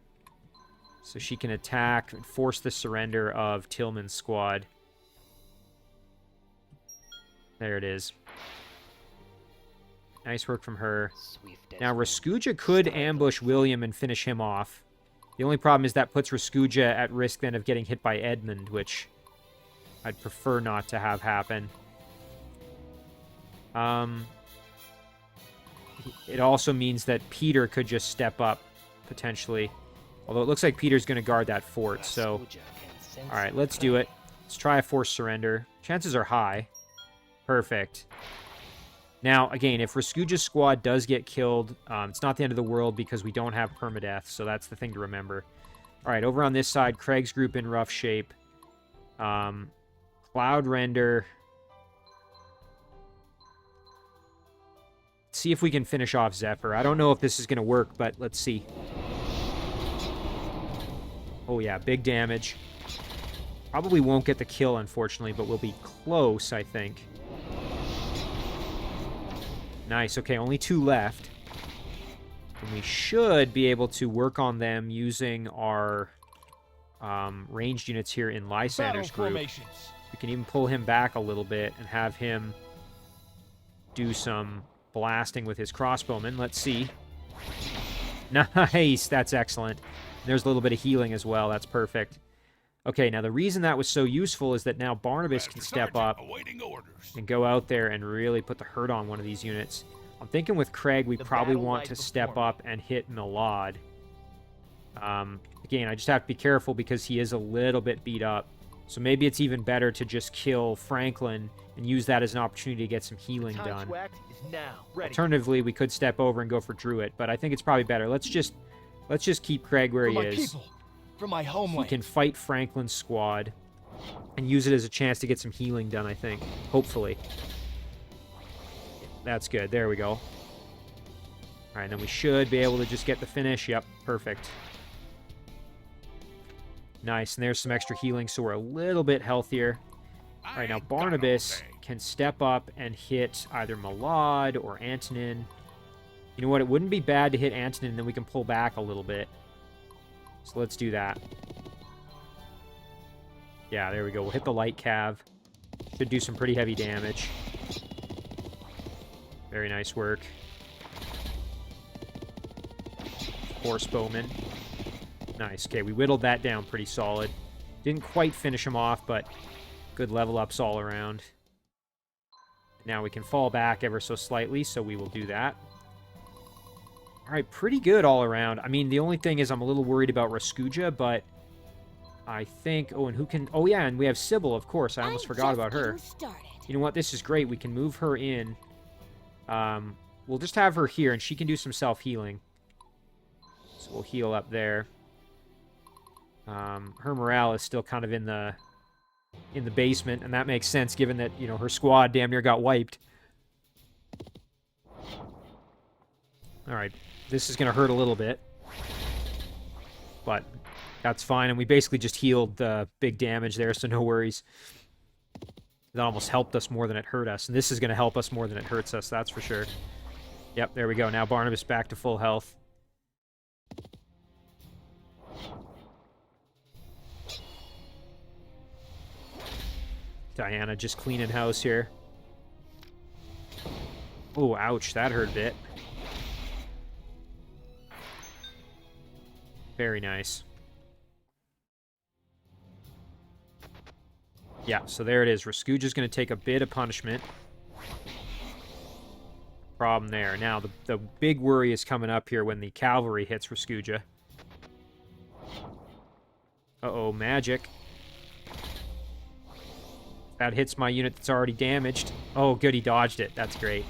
So she can attack and force the surrender of Tillman's squad. There it is. Nice work from her. Now, Raskuja could ambush William and finish him off. The only problem is that puts Raskuja at risk then of getting hit by Edmund, which I'd prefer not to have happen. It also means that Peter could just step up, potentially. Although it looks like Peter's going to guard that fort, so... Alright, let's do it. Let's try a forced surrender. Chances are high. Perfect. Now, again, if Raskuja's squad does get killed, it's not the end of the world because we don't have permadeath, so that's the thing to remember. Alright, over on this side, Craig's group in rough shape. Cloud Render. Let's see if we can finish off Zephyr. I don't know if this is going to work, but let's see. Oh yeah, big damage. Probably won't get the kill, unfortunately, but we'll be close, I think. Nice. Okay, only 2 left. And we should be able to work on them using our ranged units here in Lysander's group. We can even pull him back a little bit and have him do some blasting with his crossbowmen. Let's see. Nice. That's excellent. There's a little bit of healing as well. That's perfect. Okay, now the reason that was so useful is that now Barnabas can step up and go out there and really put the hurt on one of these units. I'm thinking with Craig, we probably want to step up and hit Milad. Again, I just have to be careful because he is a little bit beat up. So maybe it's even better to just kill Franklin and use that as an opportunity to get some healing done. Alternatively, we could step over and go for Druid, but I think it's probably better. Let's just keep Craig where he is.
From my homeland.
We can fight Franklin's squad and use it as a chance to get some healing done, I think. Hopefully. That's good. There we go. All right, then we should be able to just get the finish. Yep, perfect. Nice, and there's some extra healing, so we're a little bit healthier. All right, now Barnabas can step up and hit either Milad or Antonin. You know what? It wouldn't be bad to hit Antonin, and then we can pull back a little bit. So let's do that. Yeah, there we go. We'll hit the light cav. Should do some pretty heavy damage. Very nice work. horse bowman. Nice. Okay, we whittled that down pretty solid. Didn't quite finish him off, but good level ups all around. Now we can fall back ever so slightly, so we will do that. All right, pretty good all around. I mean, the only thing is I'm a little worried about Raskuja, but I think... Oh, and who can... Oh, yeah, and we have Sybil, of course. I almost forgot about her. You know what? This is great. We can move her in. We'll just have her here, and she can do some self-healing. So we'll heal up there. Her morale is still kind of in the basement, and that makes sense given that, you know, her squad damn near got wiped. All right, this is going to hurt a little bit, but that's fine, and we basically just healed the big damage there, so no worries. That almost helped us more than it hurt us, and this is going to help us more than it hurts us, that's for sure. Yep, there we go. Now Barnabas back to full health. Diana just cleaning house here. Oh, ouch, that hurt a bit. Very nice. Yeah, so there it is. Raskuja's going to take a bit of punishment. Problem there. Now, the big worry is coming up here when the cavalry hits Raskuja. Uh-oh, magic. That hits my unit that's already damaged. Oh, good, he dodged it. That's great.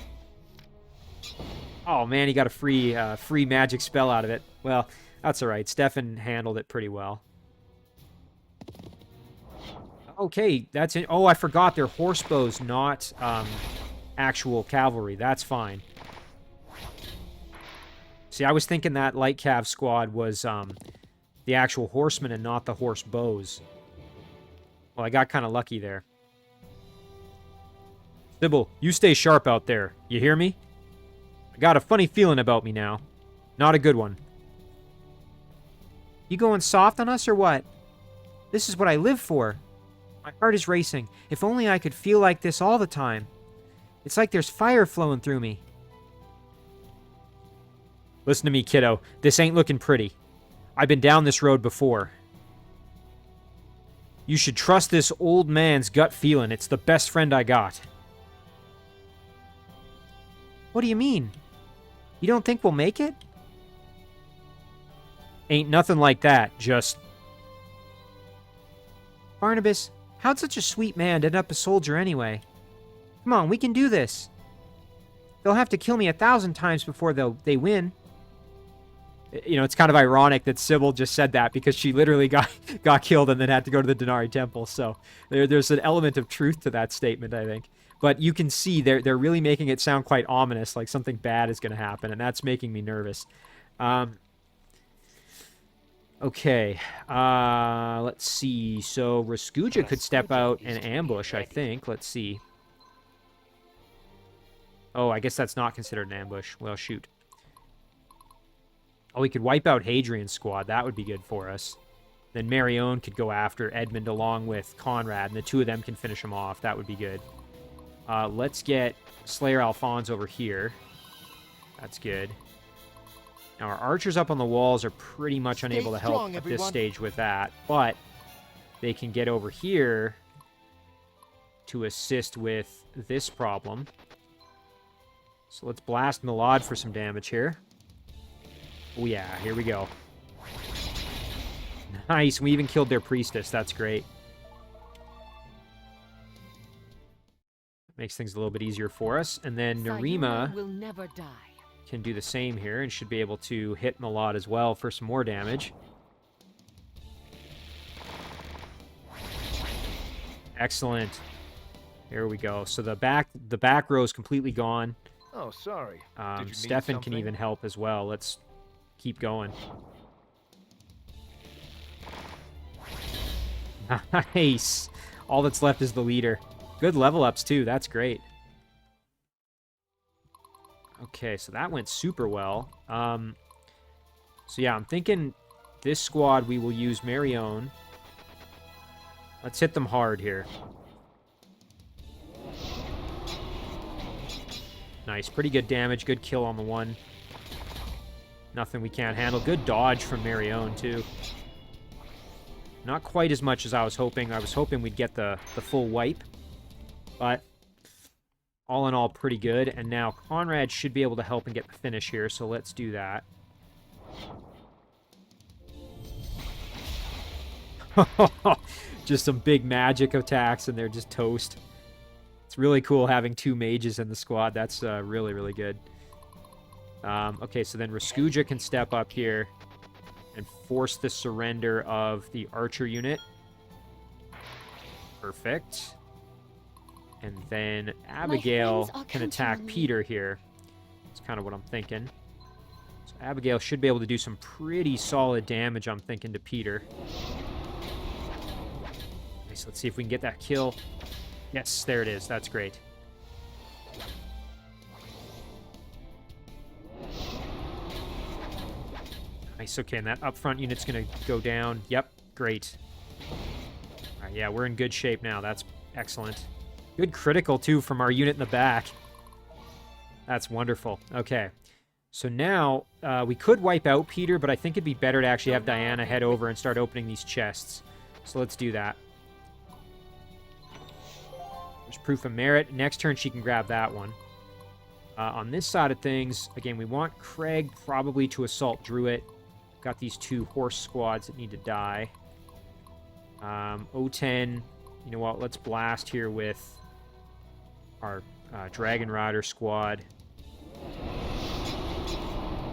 Oh, man, he got a free magic spell out of it. Well, that's all right. Stefan handled it pretty well. Okay, that's it. Oh, I forgot. They're horse bows, not actual cavalry. That's fine. See, I was thinking that light cav squad was the actual horsemen and not the horse bows. Well, I got kind of lucky there. Sybil, you stay sharp out there. You hear me? I got a funny feeling about me now. Not a good one. You going soft on us or what? This is what I live for. My heart is racing. If only I could feel like this all the time. It's like there's fire flowing through me. Listen to me, kiddo. This ain't looking pretty. I've been down this road before. You should trust this old man's gut feeling. It's the best friend I got. What do you mean? You don't think we'll make it? Ain't nothing like that, just... Barnabas, how'd such a sweet man end up a soldier anyway? Come on, we can do this. They'll have to kill me 1,000 times before they win. You know, it's kind of ironic that Sybil just said that because she literally got killed and then had to go to the Denari Temple. So there's an element of truth to that statement, I think. But you can see they're really making it sound quite ominous, like something bad is going to happen, and that's making me nervous. Okay, let's see. So Raskuja could step out and ambush, I think. Let's see. Oh, I guess that's not considered an ambush. Well, shoot. Oh, we could wipe out Hadrian's squad. That would be good for us. Then Marion could go after Edmund along with Conrad, and the two of them can finish him off. That would be good. Let's get Slayer Alphonse over here. That's good. Now, our archers up on the walls are pretty much unable to help at this stage with that, but they can get over here to assist with this problem. So let's blast Milad for some damage here. Oh yeah, here we go. Nice, we even killed their priestess. That's great. Makes things a little bit easier for us. And then Narima
will never die.
Can do the same here and should be able to hit Milad as well for some more damage. Excellent. There we go. So the back row is completely gone.
Oh, sorry.
Stefan can even help as well. Let's keep going. Nice. All that's left is the leader. Good level ups too. That's great. Okay, so that went super well. So yeah, I'm thinking this squad we will use Marion. Let's hit them hard here. Nice, pretty good damage, good kill on the one. Nothing we can't handle. Good dodge from Marion, too. Not quite as much as I was hoping. I was hoping we'd get the full wipe. But all in all, pretty good. And now Conrad should be able to help and get the finish here, so let's do that. Just some big magic attacks, and they're just toast. It's really cool having 2 mages in the squad. That's really, really good. Okay, so then Raskuja can step up here and force the surrender of the archer unit. Perfect. And then Abigail can attack Peter here. That's kind of what I'm thinking. So Abigail should be able to do some pretty solid damage, I'm thinking, to Peter. Nice, let's see if we can get that kill. Yes, there it is. That's great. Nice, okay, and that up front unit's going to go down. Yep, great. All right, yeah, we're in good shape now. That's excellent. Good critical, too, from our unit in the back. That's wonderful. Okay, so now we could wipe out Peter, but I think it'd be better to actually have Diana head over and start opening these chests. So let's do that. There's proof of merit. Next turn, she can grab that one. On this side of things, again, we want Craig probably to assault Druid. Got these 2 horse squads that need to die. O10, you know what? Let's blast here with our Dragon Rider squad.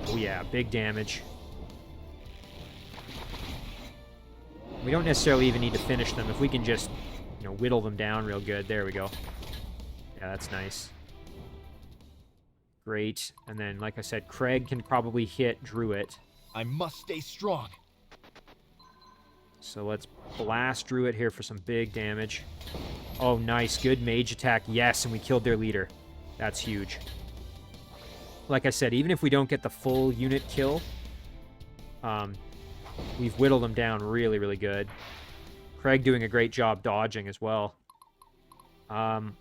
Oh yeah, big damage. We don't necessarily even need to finish them. If we can just, you know, whittle them down real good. There we go. Yeah, that's nice. Great. And then, like I said, Craig can probably hit Druid.
I must stay strong.
So let's blast Druid here for some big damage. Oh, nice. Good mage attack. Yes, and we killed their leader. That's huge. Like I said, even if we don't get the full unit kill, we've whittled them down really, really good. Craig doing a great job dodging as well. Now,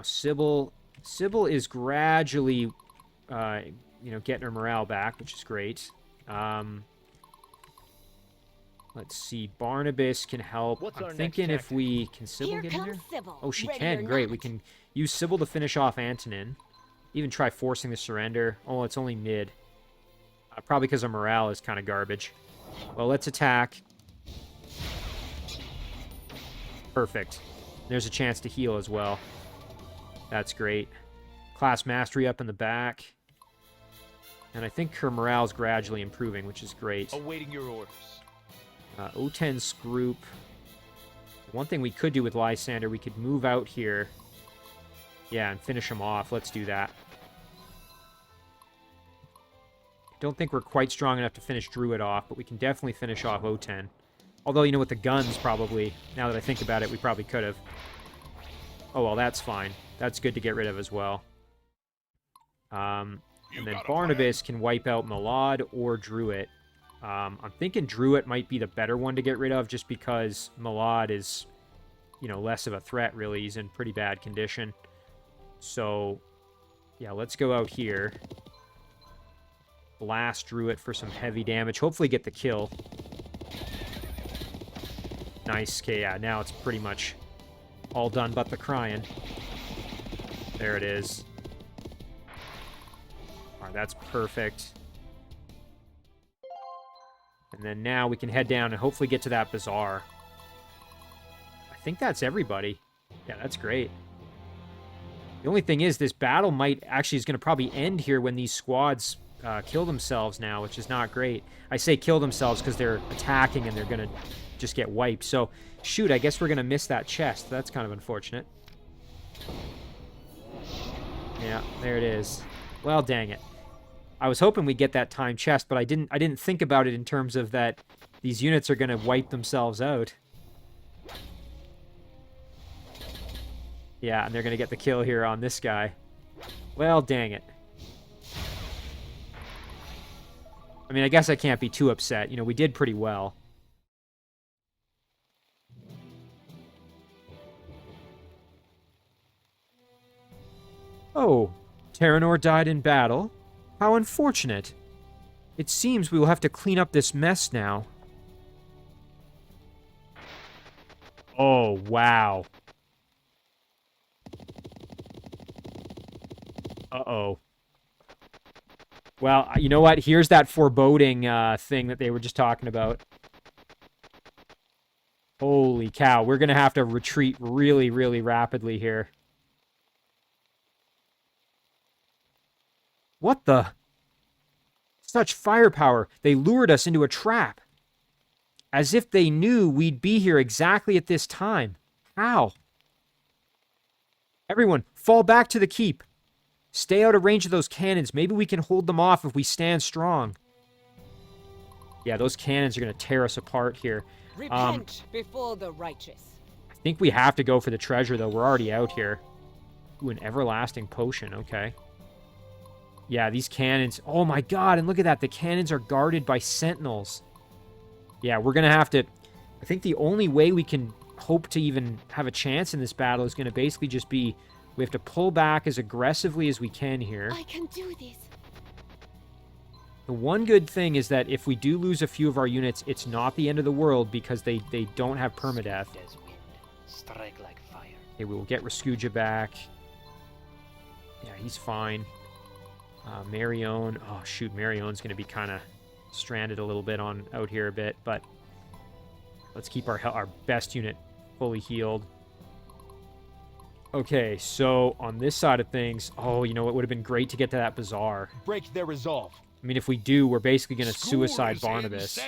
Sybil is gradually, you know, getting her morale back, which is great. Let's see. Barnabas can help. I'm thinking if we... Can Sybil get in there? Oh, she can. Great. We can use Sybil to finish off Antonin. Even try forcing the surrender. Oh, it's only mid. Probably because our morale is kind of garbage. Well, let's attack. Perfect. There's a chance to heal as well. That's great. Class Mastery up in the back. And I think her morale is gradually improving, which is great.
Awaiting your orders.
O10's group. One thing we could do with Lysander, we could move out here. Yeah, and finish him off. Let's do that. Don't think we're quite strong enough to finish Druid off, but we can definitely finish off O10. Although, you know, with the guns, probably, now that I think about it, we probably could have. Oh, well, that's fine. That's good to get rid of as well. And then Barnabas can wipe out Malad or Druid. I'm thinking Druid might be the better one to get rid of, just because Malad is, you know, less of a threat, really. He's in pretty bad condition. So, yeah, let's go out here. Blast Druid for some heavy damage. Hopefully get the kill. Nice. Okay, yeah, now it's pretty much all done but the crying. There it is. Alright, that's perfect. And then now we can head down and hopefully get to that bazaar. I think that's everybody. Yeah, that's great. The only thing is, this battle might actually is going to probably end here when these squads kill themselves now, which is not great. I say kill themselves because they're attacking and they're going to just get wiped. So, shoot, I guess we're going to miss that chest. That's kind of unfortunate. Yeah, there it is. Well, dang it. I was hoping we'd get that time chest, but I didn't think about it in terms of that these units are going to wipe themselves out. Yeah, and they're going to get the kill here on this guy. Well, dang it. I mean, I guess I can't be too upset. You know, we did pretty well. Oh, Terranor died in battle? How unfortunate. It seems we will have to clean up this mess now. Oh, wow. Uh-oh. Well, you know what? Here's that foreboding thing that they were just talking about. Holy cow. We're going to have to retreat really, really rapidly here. What the? Such firepower. They lured us into a trap. As if they knew we'd be here exactly at this time. How? Everyone, fall back to the keep. Stay out of range of those cannons. Maybe we can hold them off if we stand strong. Yeah, those cannons are going to tear us apart here.
Repent before the righteous.
I think we have to go for the treasure, though. We're already out here. Ooh, an everlasting potion. Okay. Yeah, these cannons. Oh, my God. And look at that. The cannons are guarded by sentinels. Yeah, we're going to have to... I think the only way we can hope to even have a chance in this battle is going to basically just be... We have to pull back as aggressively as we can here.
I can do this.
The one good thing is that if we do lose a few of our units, it's not the end of the world because they don't have permadeath.
Strike like fire.
Okay, we will get Raskuja back. Yeah, he's fine. Marion. Oh, shoot. Marion's going to be kind of stranded a little bit out here a bit, but let's keep our best unit fully healed. Okay, so on this side of things, oh, you know, it would have been great to get to that bazaar.
Break their resolve.
I mean, if we do, we're basically going to suicide Barnabas.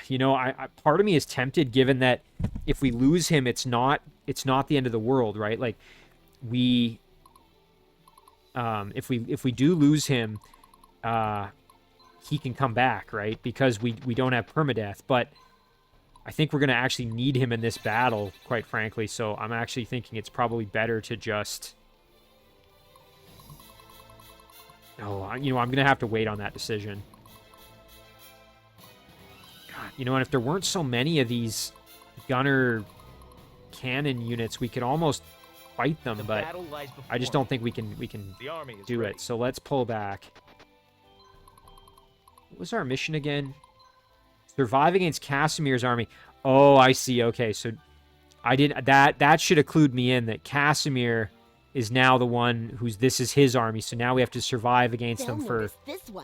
You know, I part of me is tempted, given that if we lose him, it's not the end of the world, right? Like, if we do lose him, he can come back, right? Because we don't have permadeath, but I think we're going to actually need him in this battle, quite frankly, so I'm actually thinking it's probably better to just... Oh, you know, I'm going to have to wait on that decision. God, you know, and if there weren't so many of these gunner cannon units, we could almost fight them, but I just don't think we can do it. So let's pull back. What was our mission again? Survive against Casimir's army. Oh, I see. Okay, so I didn't... That should have clued me in that Casimir is now the one this is his army, so now we have to survive against them for a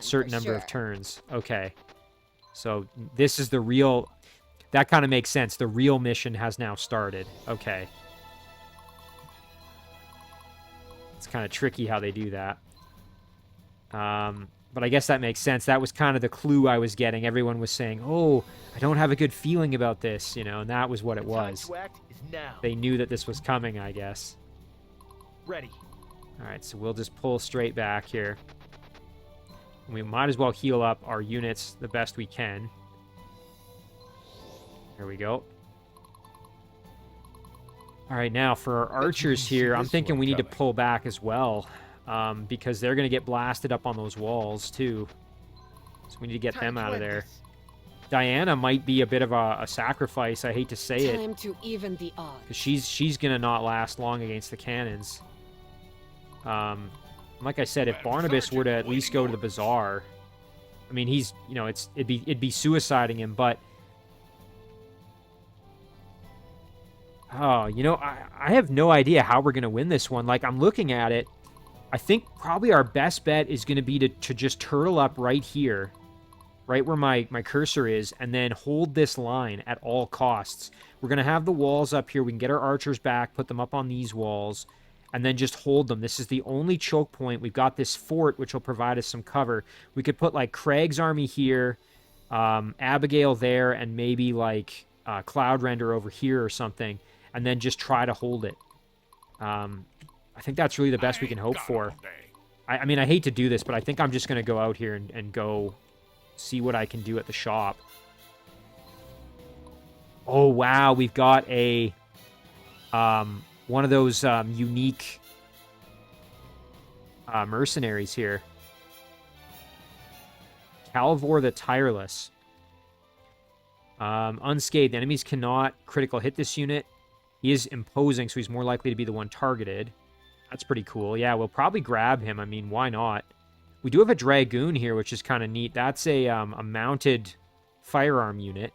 certain number of turns. Okay. So this is the real... That kind of makes sense. The real mission has now started. Okay. It's kind of tricky how they do that. But I guess that makes sense. That was kind of the clue I was getting. Everyone was saying, oh, I don't have a good feeling about this, you know, and that was what it was. They knew that this was coming, I guess.
Ready.
All right, so we'll just pull straight back here. We might as well heal up our units the best we can. There we go. All right, now for our archers here, I'm thinking we need to pull back as well. Because they're going to get blasted up on those walls, too. So we need to get them out of there. Diana might be a bit of a sacrifice, I hate to say it.
Time to even the odds.
Because she's going to not last long against the cannons. Like I said, if Barnabas were to at least go to the bazaar... I mean, he's, you know, it'd be suiciding him, but... Oh, you know, I have no idea how we're going to win this one. Like, I'm looking at it. I think probably our best bet is going to be to just turtle up right here, right where my cursor is, and then hold this line at all costs. We're going to have the walls up here. We can get our archers back, put them up on these walls, and then just hold them. This is the only choke point. We've got this fort, which will provide us some cover. We could put, like, Craig's army here, Abigail there, and maybe, like, Cloudrender over here or something, and then just try to hold it. I think that's really the best we can hope for. I mean, I hate to do this, but I think I'm just going to go out here and go see what I can do at the shop. Oh, wow. We've got a... one of those unique mercenaries here. Calvor the Tireless. Unscathed. Enemies cannot critical hit this unit. He is imposing, so he's more likely to be the one targeted. That's pretty cool. Yeah, we'll probably grab him. I mean, why not? We do have a Dragoon here, which is kind of neat. That's a mounted firearm unit.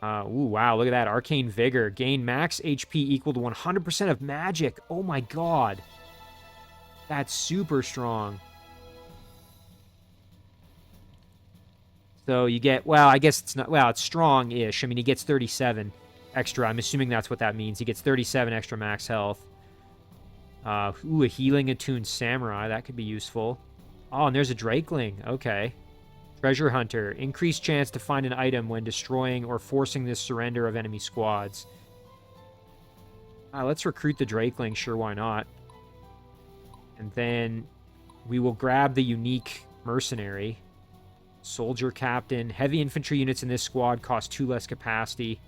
Ooh, wow, look at that. Arcane Vigor. Gain max HP equal to 100% of magic. Oh my god. That's super strong. So you get, well, I guess it's not, well, it's strong-ish. I mean, he gets 37 extra. I'm assuming that's what that means. He gets 37 extra max health. Ooh, a healing attuned samurai. That could be useful. Oh, and there's a Drakeling. Okay. Treasure Hunter. Increased chance to find an item when destroying or forcing the surrender of enemy squads. Let's recruit the Drakeling. Sure, why not? And then we will grab the unique mercenary. Soldier Captain. Heavy infantry units in this squad cost 2 less capacity.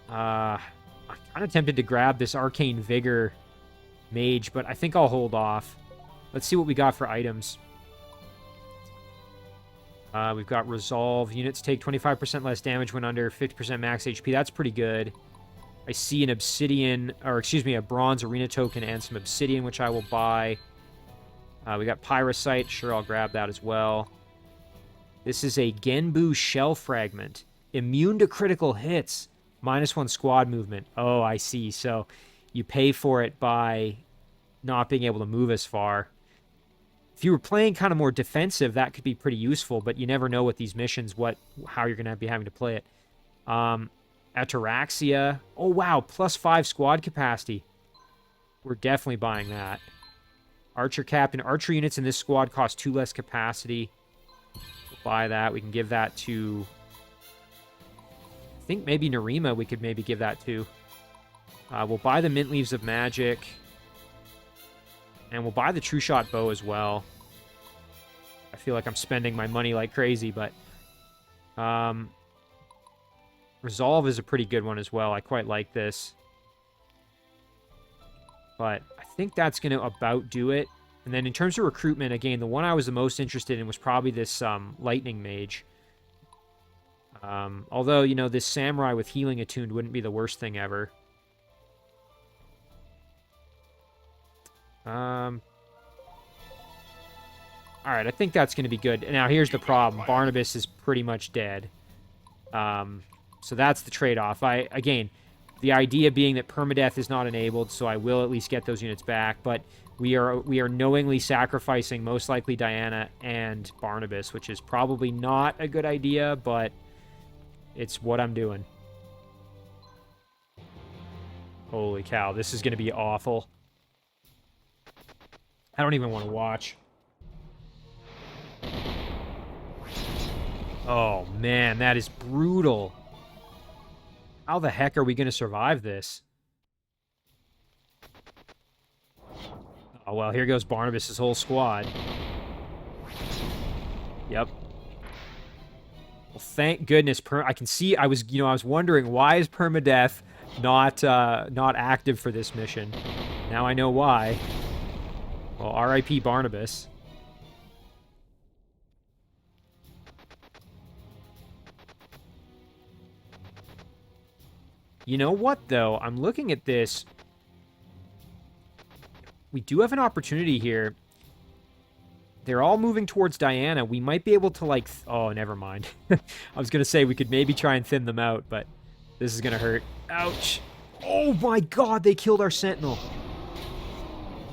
I'm kind of tempted to grab this Arcane Vigor mage, but I think I'll hold off. Let's see what we got for items. We've got Resolve. Units take 25% less damage when under 50% max HP. That's pretty good. I see an obsidian, or excuse me, a bronze arena token and some obsidian, which I will buy. We got Pyrosite. Sure, I'll grab that as well. This is a Genbu Shell Fragment. Immune to critical hits. -1 squad movement. Oh, I see. So you pay for it by not being able to move as far. If you were playing kind of more defensive, that could be pretty useful, but you never know with these missions how you're going to be having to play it. Ataraxia. Oh, wow. +5 squad capacity. We're definitely buying that. Archer Captain. Archer units in this squad cost 2 less capacity. We'll buy that. We can give that to... I think maybe Narima we could maybe give that to. We'll buy the Mint Leaves of Magic. And we'll buy the True Shot Bow as well. I feel like I'm spending my money like crazy, but... Resolve is a pretty good one as well. I quite like this. But I think that's going to about do it. And then in terms of recruitment, again, the one I was the most interested in was probably this Lightning Mage. Although, you know, this Samurai with Healing Attuned wouldn't be the worst thing ever. Alright, I think that's going to be good. Now, here's the problem. Barnabas is pretty much dead. So that's the trade-off. Again, the idea being that Permadeath is not enabled, so I will at least get those units back, but we are knowingly sacrificing most likely Diana and Barnabas, which is probably not a good idea, but it's what I'm doing. Holy cow, this is going to be awful. I don't even want to watch. Oh, man, that is brutal. How the heck are we going to survive this? Oh, well, here goes Barnabas' whole squad. Yep. Well, thank goodness. I can see, I was wondering, why is Permadeath not active for this mission? Now I know why. Well, R.I.P. Barnabas. You know what, though? I'm looking at this. We do have an opportunity here. They're all moving towards Diana. We might be able to, like... Oh, never mind. I was going to say we could maybe try and thin them out, but this is going to hurt. Ouch. Oh, my God. They killed our Sentinel.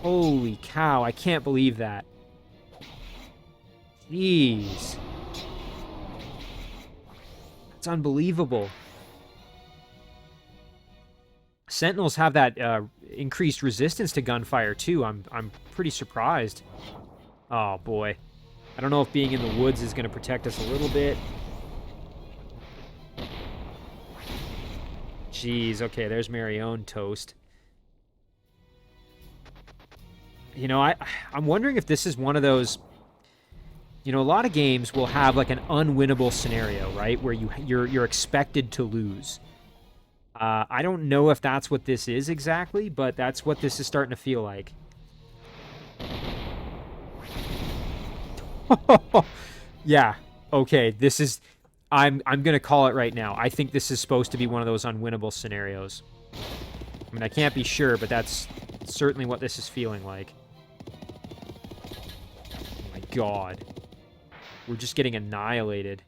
Holy cow. I can't believe that. Jeez. That's unbelievable. Sentinels have that increased resistance to gunfire, too. I'm pretty surprised. Oh, boy. I don't know if being in the woods is going to protect us a little bit. Jeez, okay, there's Marion toast. You know, I'm wondering if this is one of those... You know, a lot of games will have, like, an unwinnable scenario, right? Where you're expected to lose. I don't know if that's what this is exactly, but that's what this is starting to feel like. Yeah, okay, this is... I'm gonna call it right now. I think this is supposed to be one of those unwinnable scenarios. I mean, I can't be sure, but that's certainly what this is feeling like. Oh my god. We're just getting annihilated.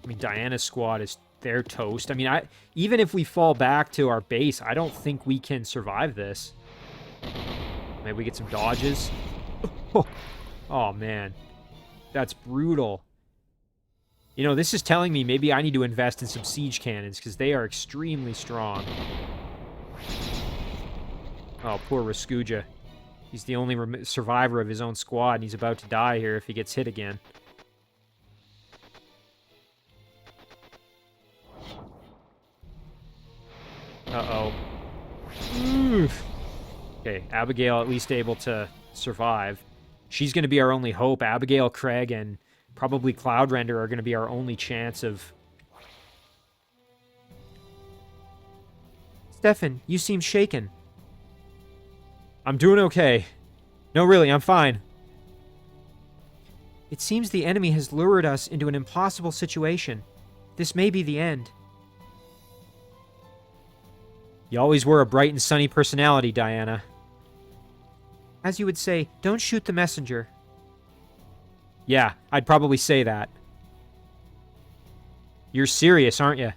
I mean, Diana's squad is... they're toast. I mean, even if we fall back to our base, I don't think we can survive this. Maybe we get some dodges. Oh, man. That's brutal. You know, this is telling me maybe I need to invest in some siege cannons, because they are extremely strong. Oh, poor Raskuja. He's the only survivor of his own squad, and he's about to die here if he gets hit again. Uh-oh. Oof. Okay, Abigail at least able to survive. She's going to be our only hope. Abigail, Craig, and probably Cloudrender are going to be our only chance of... Stefan, you seem shaken. I'm doing okay. No, really, I'm fine. It seems the enemy has lured us into an impossible situation. This may be the end. You always were a bright and sunny personality, Diana. As you would say, don't shoot the messenger. Yeah, I'd probably say that. You're serious, aren't you?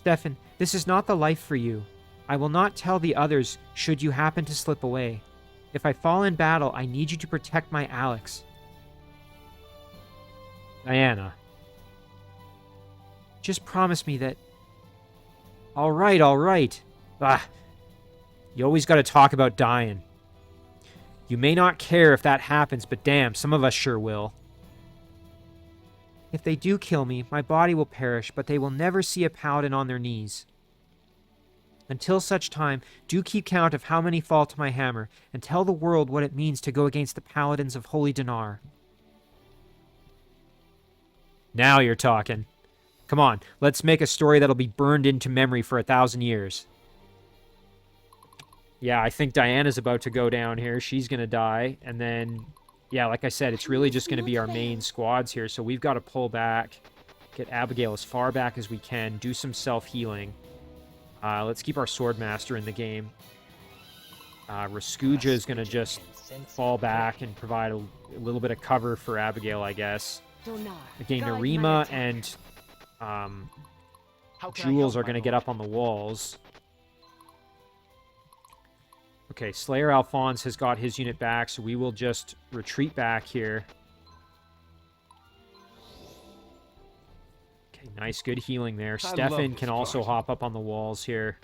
Stefan, this is not the life for you. I will not tell the others should you happen to slip away. If I fall in battle, I need you to protect my Alex. Diana. Just promise me that... All right, all right. Ah, you always got to talk about dying. You may not care if that happens, but damn, some of us sure will. If they do kill me, my body will perish, but they will never see a paladin on their knees. Until such time, do keep count of how many fall to my hammer, and tell the world what it means to go against the paladins of Holy Dinar. Now you're talking. Come on, let's make a story that'll be burned into memory for 1,000 years. Yeah, I think Diana's about to go down here. She's going to die. And then, yeah, like I said, it's really just going to be our main squads here. So we've got to pull back, get Abigail as far back as we can, do some self-healing. Let's keep our Swordmaster in the game. Raskuja is going to just fall back and provide a little bit of cover for Abigail, I guess. Again, Narima and Jules are going to get up on the walls. Okay, Slayer Alphonse has got his unit back, so we will just retreat back here. Okay, nice, good healing there. Stefan can also hop up on the walls here.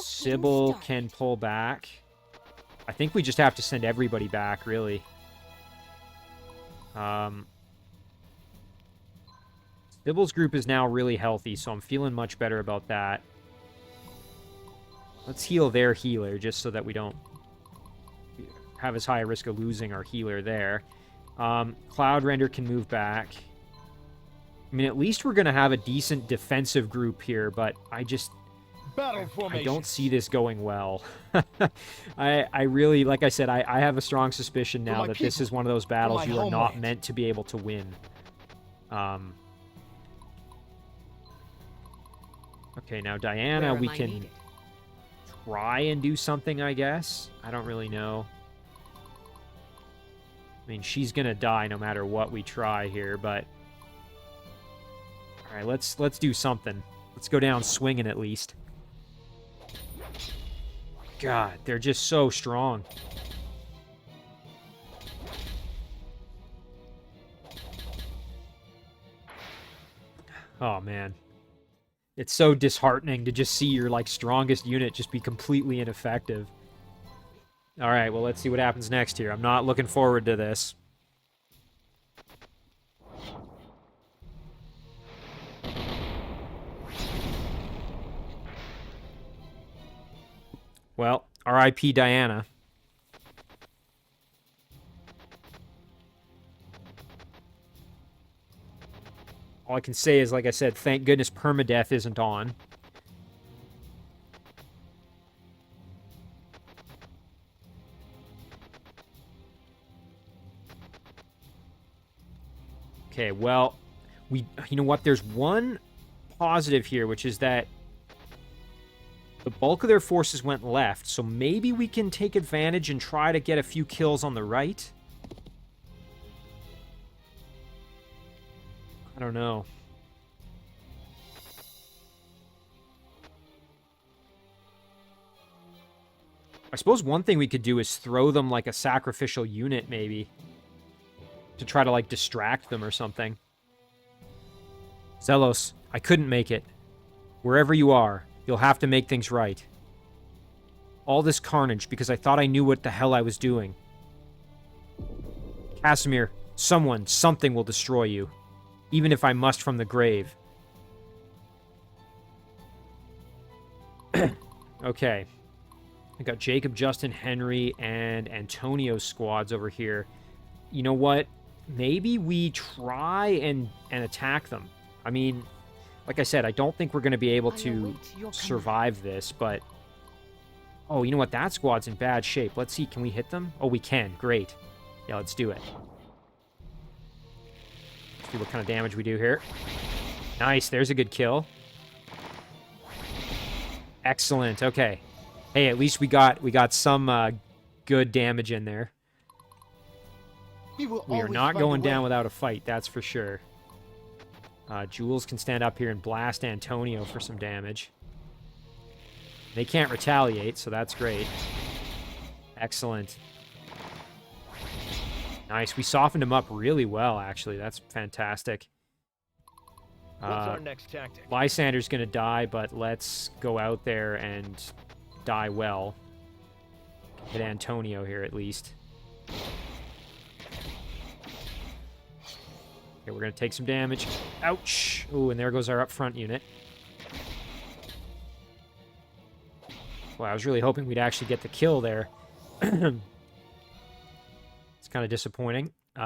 Sybil can pull back. I think we just have to send everybody back, really. Sybil's group is now really healthy, so I'm feeling much better about that. Let's heal their healer, just so that we don't have as high a risk of losing our healer there. Cloudrender can move back. I mean, at least we're going to have a decent defensive group here, but I don't see this going well. I really, like I said, I have a strong suspicion now that this is one of those battles you are not meant to be able to win. Okay, now Diana, we can try and do something, I guess. I don't really know. I mean, she's gonna die no matter what we try here, but... Alright, let's do something. Let's go down swinging at least. God, they're just so strong. Oh, man. It's so disheartening to just see your, like, strongest unit just be completely ineffective. Alright, well, let's see what happens next here. I'm not looking forward to this. Well, R.I.P. Diana. All I can say is, like I said, thank goodness Permadeath isn't on. Okay, well, you know what? There's one positive here, which is that the bulk of their forces went left, so maybe we can take advantage and try to get a few kills on the right. I don't know. I suppose one thing we could do is throw them like a sacrificial unit, maybe. To try to, like, distract them or something. Zelos, I couldn't make it. Wherever you are, you'll have to make things right. All this carnage because I thought I knew what the hell I was doing. Casimir, something will destroy you. Even if I must from the grave. Okay. I got Jacob, Justin, Henry, and Antonio's squads over here. You know what? Maybe we try and attack them. I mean, like I said, I don't think we're going to be able to survive this, but... Oh, you know what? That squad's in bad shape. Let's see. Can we hit them? Oh, we can. Great. Yeah, let's do it. Let's see what kind of damage we do here. Nice. There's a good kill. Excellent. Okay. Hey, at least we got some good damage in there. We are not going down without a fight, that's for sure. Jules can stand up here and blast Antonio for some damage. They can't retaliate, so that's great. Excellent. Nice. We softened him up really well, actually. That's fantastic.
What's our next tactic?
Lysander's going to die, but let's go out there and die well. Hit Antonio here, at least. Okay, we're going to take some damage. Ouch! Ooh, and there goes our up front unit. Well, I was really hoping we'd actually get the kill there. It's kind of disappointing. You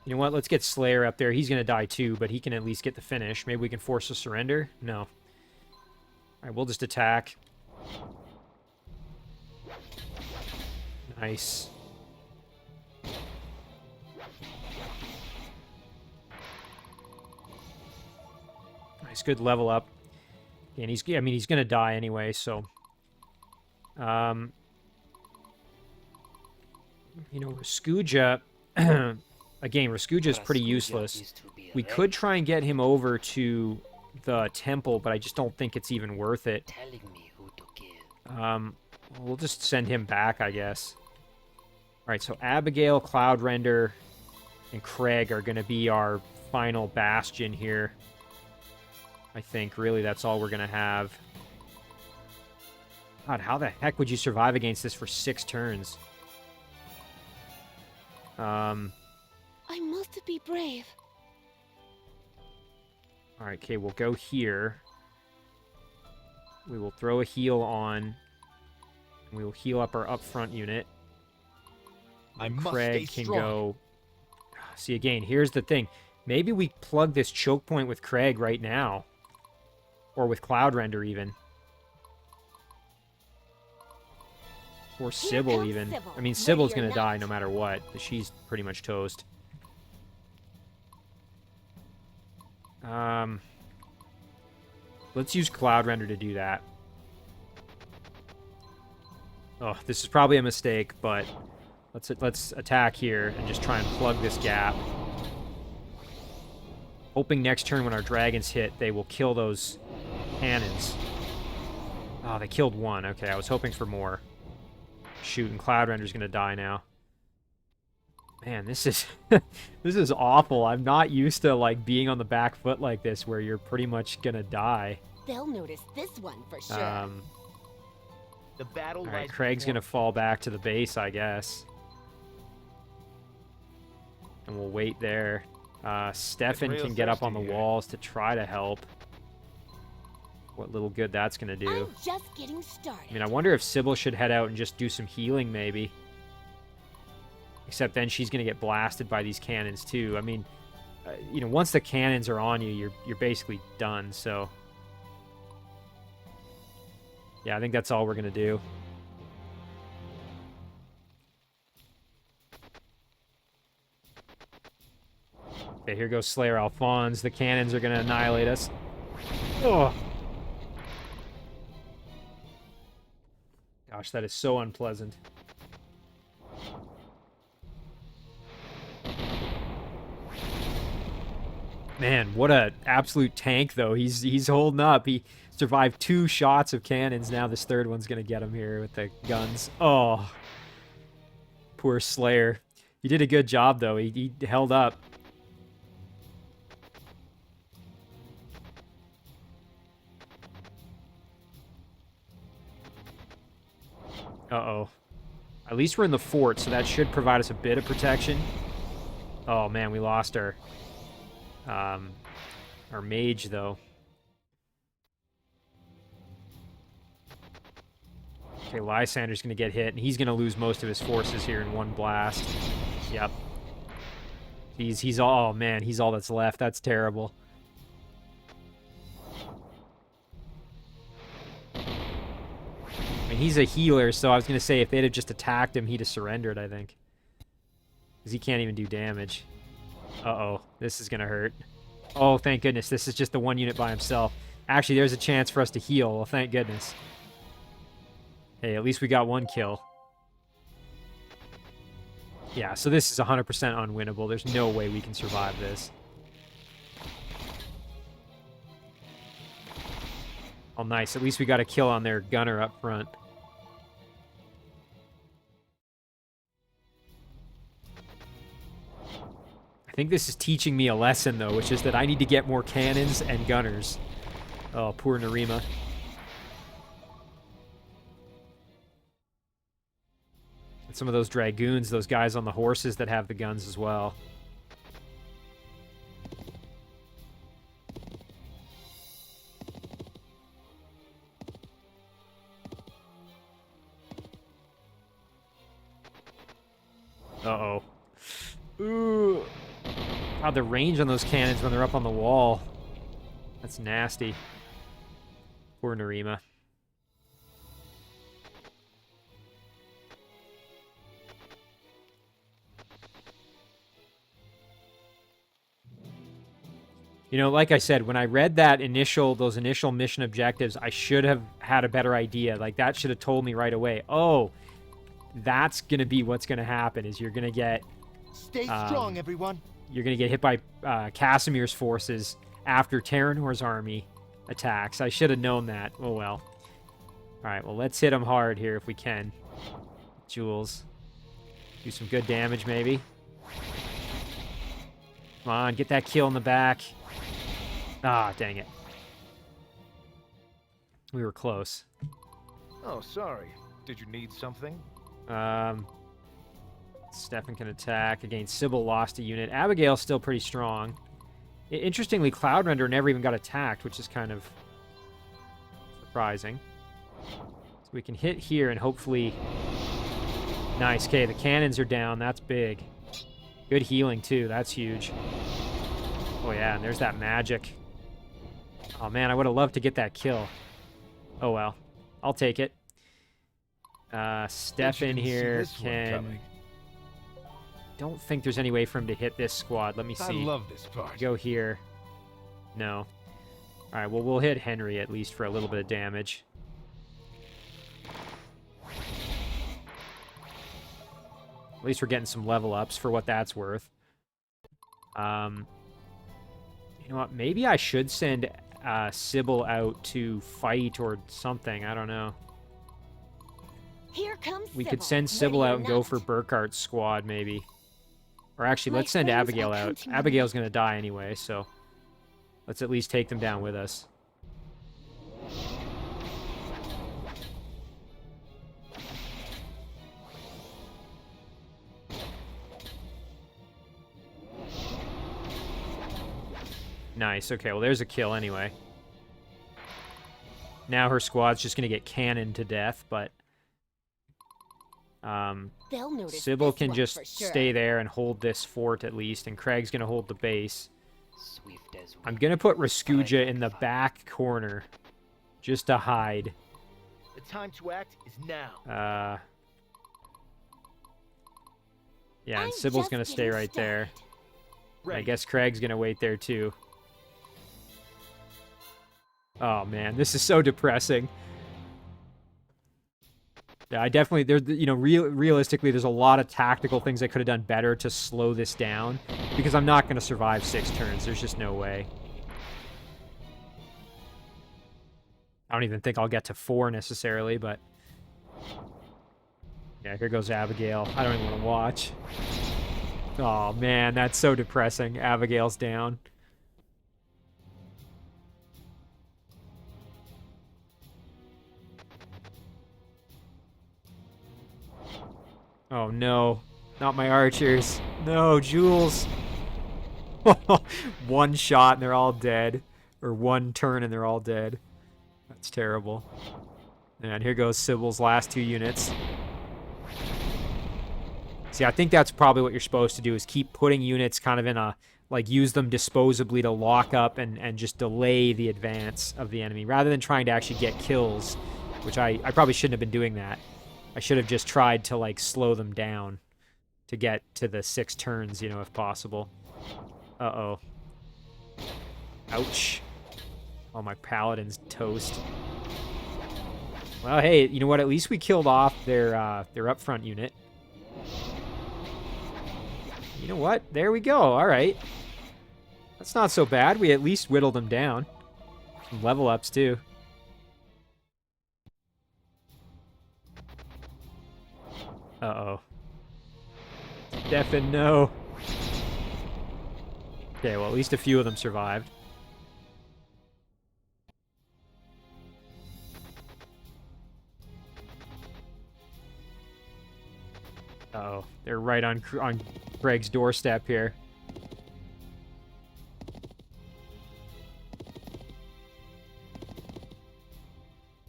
know what? Let's get Slayer up there. He's going to die too, but he can at least get the finish. Maybe we can force a surrender? No. All right, we'll just attack. Nice. Nice, good level up. And he's going to die anyway, so... you know, Raskuja... Again, Raskuja is pretty useless. We could try and get him over to the temple, but I just don't think it's even worth it. We'll just send him back, I guess. Alright, so Abigail, Cloudrender, and Craig are going to be our final bastion here. I think, really, that's all we're going to have. God, how the heck would you survive against this for 6 turns?
I must be brave.
Alright, okay, we'll go here. We will throw a heal on. And we will heal up our up front unit. Craig can go... See, again, here's the thing. Maybe we plug this choke point with Craig right now. Or with Cloudrender, even. Or Sybil, even.
Sybil.
I mean, Sybil's going to die no matter what. She's pretty much toast. Let's use Cloudrender to do that. Oh, this is probably a mistake, but let's attack here and just try and plug this gap. Hoping next turn when our dragons hit, they will kill those cannons. Oh, they killed one. Okay, I was hoping for more. Shoot, and Cloudrender's gonna die now. Man, this is this is awful. I'm not used to like being on the back foot like this, where you're pretty much gonna die.
They'll notice this one for sure.
The battle
All right,
lies
Craig's
before
gonna fall back to the base, I guess, and we'll wait there. Stefan
real
can get up on the
thirsty here.
walls to try to help. What little good that's gonna do.
I'm just getting started.
I mean, I wonder if Sybil should head out and just do some healing, maybe. Except then she's going to get blasted by these cannons, too. I mean, you know, once the cannons are on you, you're basically done, so... Yeah, I think that's all we're going to do. Okay, here goes Slayer Alphonse. The cannons are going to annihilate us. Oh. Gosh, that is so unpleasant. Man, what a absolute tank, though. He's holding up. He survived 2 shots of cannons. Now this third one's going to get him here with the guns. Oh. Poor Slayer. He did a good job, though. He held up. Uh-oh. At least we're in the fort, so that should provide us a bit of protection. Oh, man, we lost our mage, though. Okay, Lysander's going to get hit, and he's going to lose most of his forces here in one blast. Yep. He's all, oh, man, he's all that's left. That's terrible. I mean, he's a healer, so I was going to say if they'd have just attacked him, he'd have surrendered, I think. Because he can't even do damage. Uh-oh, this is going to hurt. Oh, thank goodness, this is just the one unit by himself. Actually, there's a chance for us to heal. Well, thank goodness. Hey, at least we got 1 kill. Yeah, so this is 100% unwinnable. There's no way we can survive this. Oh, nice. At least we got a kill on their gunner up front. I think this is teaching me a lesson, though, which is that I need to get more cannons and gunners. Oh, poor Narima. And some of those dragoons, those guys on the horses that have the guns as well. Uh-oh. Ooh. God, the range on those cannons when they're up on the wall. That's nasty. Poor Narima. You know, like I said, when I read those initial mission objectives, I should have had a better idea. Like, that should have told me right away, oh, that's going to be what's going to happen, is you're going to get...
Stay strong, everyone.
You're going to get hit by Casimir's forces after Terranor's army attacks. I should have known that. Oh, well. All right, well, let's hit him hard here if we can. Jules. Do some good damage, maybe. Come on, get that kill in the back. Ah, dang it. We were close.
Oh, sorry. Did you need something?
Stefan can attack. Again, Sybil lost a unit. Abigail's still pretty strong. Interestingly, Cloudrender never even got attacked, which is kind of surprising. So we can hit here and hopefully... Nice. Okay, the cannons are down. That's big. Good healing, too. That's huge. Oh, yeah, and there's that magic. Oh, man, I would have loved to get that kill. Oh, well. I'll take it. Stefan here can... Don't think there's any way for him to hit this squad. Let me see.
I love this part.
Go here. No. All right, well, we'll hit Henry at least for a little bit of damage. At least we're getting some level ups for what that's worth. You know what? Maybe I should send Sybil out to fight or something. I don't know.
Here comes
We could send Sybil out and go for Burkhart's squad, maybe. Or actually, let's send Abigail out. Abigail's going to die anyway, so let's at least take them down with us. Nice. Okay, well, there's a kill anyway. Now her squad's just going to get cannoned to death, but... Sybil can just stay there and hold this fort at least, and Craig's going to hold the base. I'm going to put Raskuja in the back corner just to hide.
The time to act is now.
Yeah, and Sybil's going to stay right there. I guess Craig's gonna wait there too. Oh man, this is so depressing. Yeah, I definitely, realistically, there's a lot of tactical things I could have done better to slow this down, because I'm not going to survive 6 turns. There's just no way. I don't even think I'll get to 4 necessarily, but... Yeah, here goes Abigail. I don't even want to watch. Oh man, that's so depressing. Abigail's down. Oh no, not my archers. No, Jules. One shot and they're all dead. Or one turn and they're all dead. That's terrible. And here goes Sybil's last 2 units. See, I think that's probably what you're supposed to do, is keep putting units kind of in a, like, use them disposably to lock up and just delay the advance of the enemy, rather than trying to actually get kills, which I probably shouldn't have been doing that. I should have just tried to, like, slow them down to get to the 6 turns, you know, if possible. Uh-oh. Ouch. Oh, my paladin's toast. Well, hey, you know what? At least we killed off their up front unit. You know what? There we go. All right. That's not so bad. We at least whittled them down. Some level ups, too. Uh-oh. Stefan, no. Okay, well, at least a few of them survived. Uh-oh. They're right on Greg's doorstep here.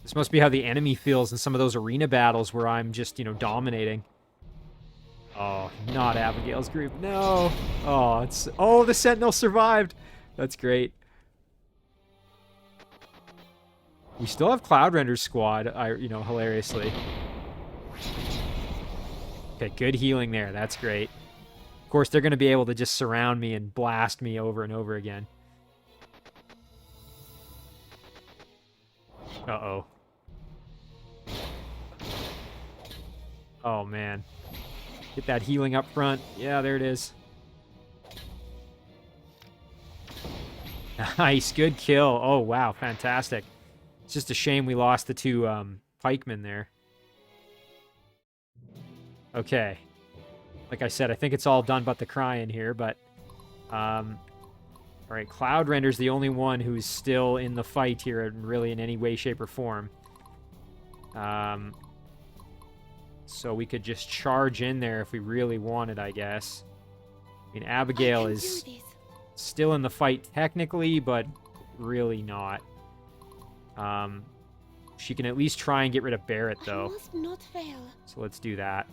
This must be how the enemy feels in some of those arena battles where I'm just, you know, dominating. Oh, not Abigail's group. No. Oh, oh, the Sentinel survived. That's great. We still have Cloud Render's squad, hilariously. Okay, good healing there. That's great. Of course, they're going to be able to just surround me and blast me over and over again. Uh-oh. Oh, man. Get that healing up front. Yeah, there it is. Nice. Good kill. Oh, wow. Fantastic. It's just a shame we lost the 2 pikemen there. Okay. Like I said, I think it's all done but the crying here, but... Alright, Cloud Render's the only one who's still in the fight here, really in any way, shape, or form. So we could just charge in there if we really wanted, I guess. I mean, Abigail is still in the fight technically, but really not. She can at least try and get rid of Barrett, though.
I must not fail.
So let's do that.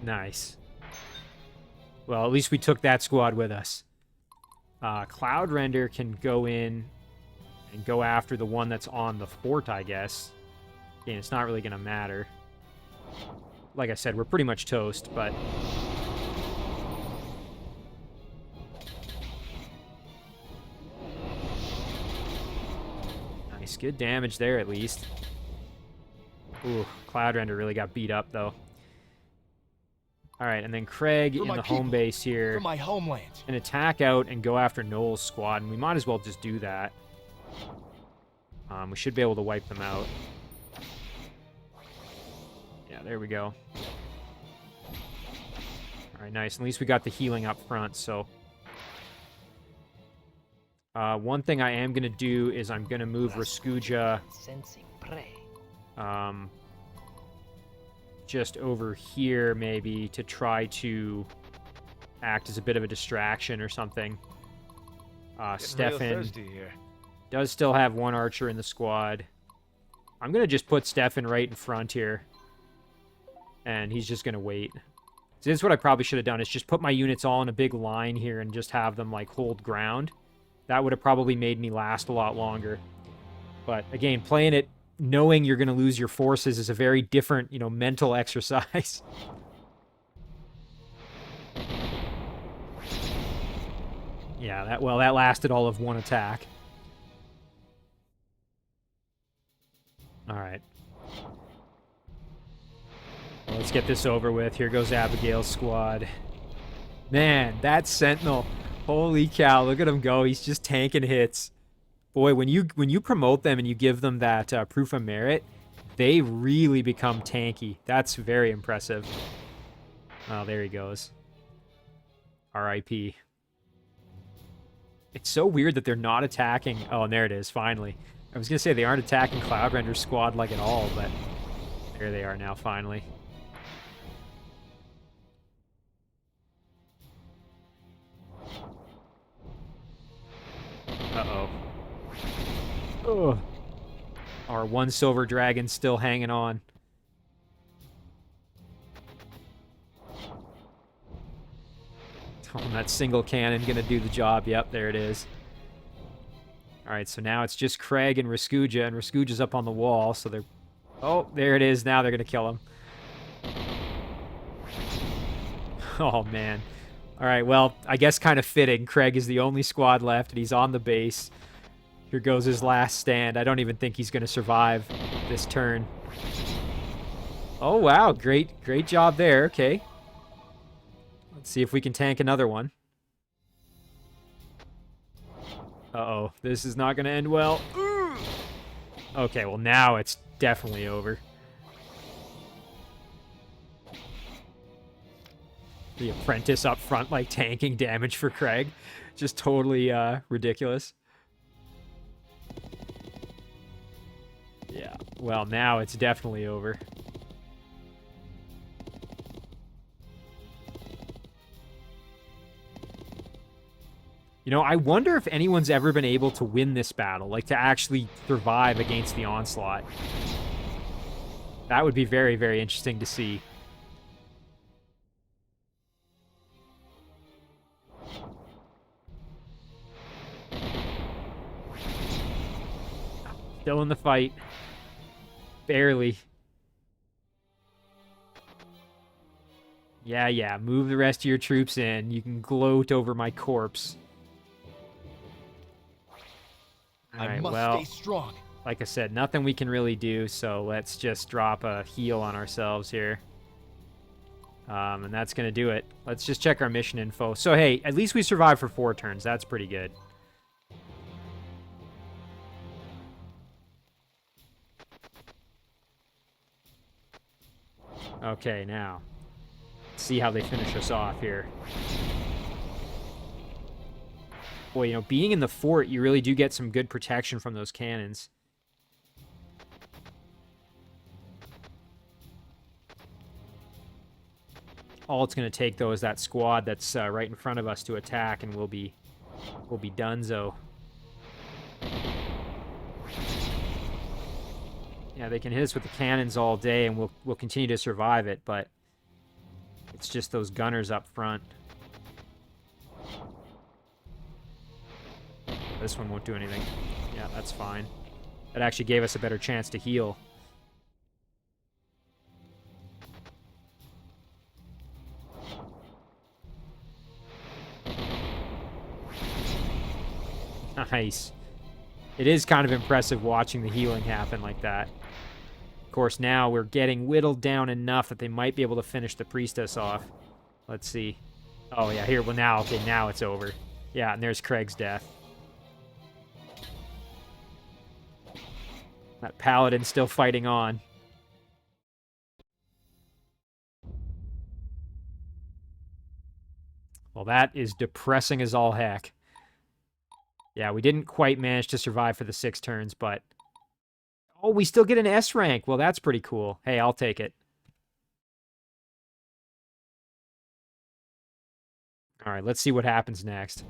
Nice. Well, at least we took that squad with us. Cloud Render can go in and go after the one that's on the fort, I guess. Again, it's not really going to matter. Like I said, we're pretty much toast, but... Nice, good damage there at least. Ooh, Cloud Render really got beat up, though. Alright, and then Craig in the home base here.
For my homeland.
And attack out and go after Noel's squad, and we might as well just do that. We should be able to wipe them out. Yeah, there we go. Alright, nice. At least we got the healing up front, so... one thing I am going to do is I'm going to move Raskuja...
Sensing prey.
Just over here, maybe, to try to act as a bit of a distraction or something. Stefan does still have 1 archer in the squad. I'm going to just put Stefan right in front here. And he's just going to wait. So this is what I probably should have done, is just put my units all in a big line here and just have them, like, hold ground. That would have probably made me last a lot longer. But, again, playing it knowing you're going to lose your forces is a very different, mental exercise. Yeah, that lasted all of one attack. Alright. Well, let's get this over with. Here goes Abigail's squad. Man, that Sentinel. Holy cow, look at him go. He's just tanking hits. Boy, when you promote them and you give them that proof of merit, they really become tanky. That's very impressive. Oh, there he goes. R.I.P. It's so weird that they're not attacking... Oh, and there it is, finally. I was going to say they aren't attacking Cloudrender's squad like at all, but there they are now, finally. Uh-oh. Ugh. Our one silver dragon still hanging on. Oh, and that single cannon gonna do the job. Yep, there it is. Alright, so now it's just Craig and Raskuja, and Raskuja's up on the wall, so they're... Oh, there it is. Now they're gonna kill him. Oh, man. Alright, well, I guess kind of fitting. Craig is the only squad left, and he's on the base. Here goes his last stand. I don't even think he's gonna survive this turn. Oh, wow. Great job there. Okay. Let's see if we can tank another one. Uh-oh. This is not going to end well. Okay, well, now it's definitely over. The apprentice up front, like, tanking damage for Craig. Just totally ridiculous. Yeah, well, now it's definitely over. You know, I wonder if anyone's ever been able to win this battle, like to actually survive against the onslaught. That would be very, very interesting to see. Still in the fight. Barely. Yeah, move the rest of your troops in. You can gloat over my corpse. Alright, well,
stay strong.
Like I said, nothing we can really do, so let's just drop a heal on ourselves here. And that's going to do it. Let's just check our mission info. So, hey, at least we survived for 4 turns. That's pretty good. Okay, now, let's see how they finish us off here. Boy, you know, being in the fort, you really do get some good protection from those cannons. All it's going to take, though, is that squad that's right in front of us to attack, and we'll be donezo. Yeah, they can hit us with the cannons all day, and we'll continue to survive it, but it's just those gunners up front. This one won't do anything. Yeah, that's fine. That actually gave us a better chance to heal. Nice. It is kind of impressive watching the healing happen like that. Of course, now we're getting whittled down enough that they might be able to finish the priestess off. Let's see. Oh, yeah, here. Well, now, okay, now it's over. Yeah, and there's Craig's death. That paladin's still fighting on. Well, that is depressing as all heck. Yeah, we didn't quite manage to survive for the 6 turns, but... Oh, we still get an S rank. Well, that's pretty cool. Hey, I'll take it. Alright, let's see what happens next.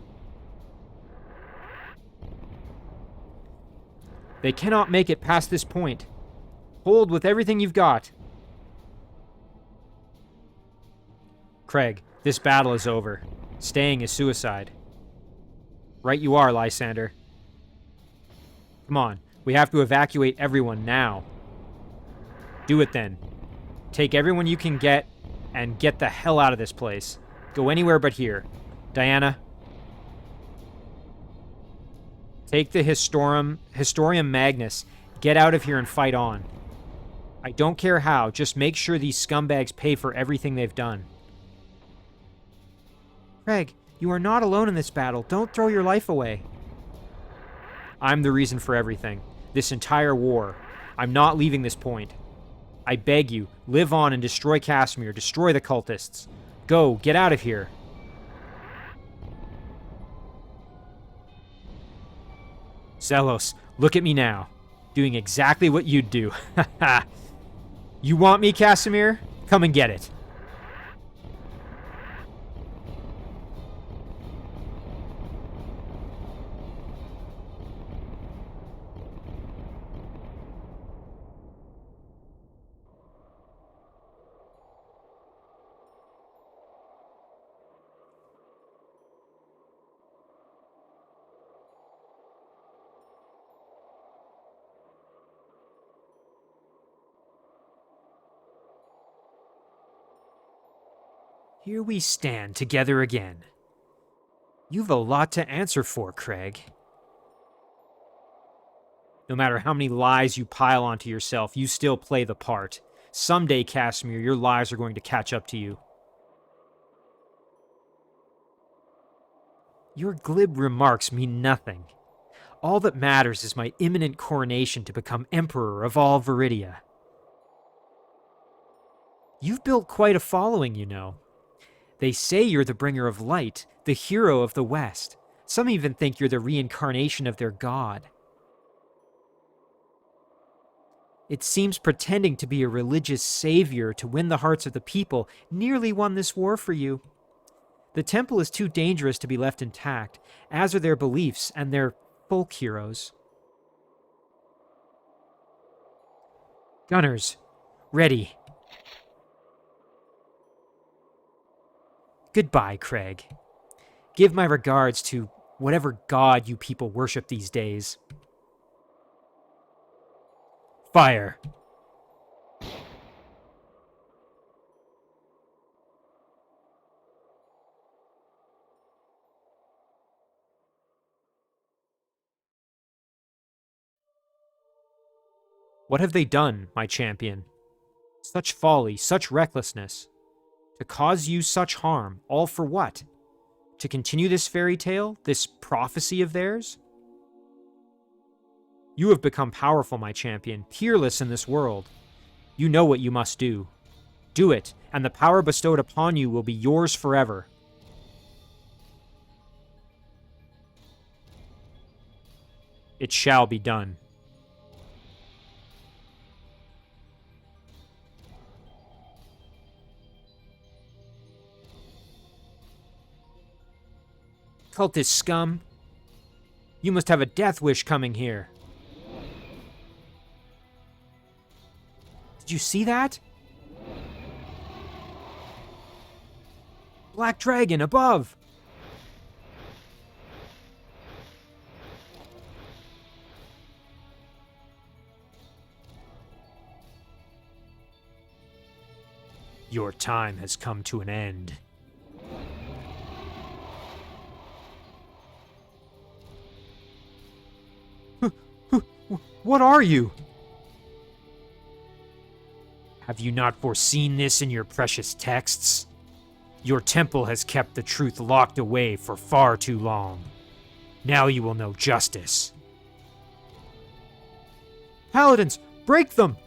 They cannot make it past this point. Hold with everything you've got. Craig, this battle is over. Staying is suicide. Right you are, Lysander. Come on, we have to evacuate everyone now. Do it then. Take everyone you can get and get the hell out of this place. Go anywhere but here. Diana? Take the Historium Magnus. Get out of here and fight on. I don't care how, just make sure these scumbags pay for everything they've done. Craig, you are not alone in this battle. Don't throw your life away. I'm the reason for everything. This entire war. I'm not leaving this point. I beg you, live on and destroy Casimir. Destroy the cultists. Go, get out of here. Zelos, look at me now. Doing exactly what you'd do. You want me, Casimir? Come and get it. Here we stand together again. You've a lot to answer for, Craig. No matter how many lies you pile onto yourself, you still play the part. Someday, Casimir, your lies are going to catch up to you. Your glib remarks mean nothing. All that matters is my imminent coronation to become Emperor of all Viridia. You've built quite a following, you know. They say you're the bringer of light, the hero of the West. Some even think you're the reincarnation of their god. It seems pretending to be a religious savior to win the hearts of the people nearly won this war for you. The temple is too dangerous to be left intact, as are their beliefs and their folk heroes. Gunners, ready. Goodbye, Craig. Give my regards to whatever god you people worship these days. Fire! What have they done, my champion? Such folly, such recklessness. To cause you such harm, all for what? To continue this fairy tale, this prophecy of theirs? You have become powerful, my champion, peerless in this world. You know what you must do. Do it, and the power bestowed upon you will be yours forever. It shall be done. Cultist scum. You must have a death wish coming here. Did you see that? Black dragon above! Your time has come to an end. What are you? Have you not foreseen this in your precious texts? Your temple has kept the truth locked away for far too long. Now you will know justice. Paladins, break them!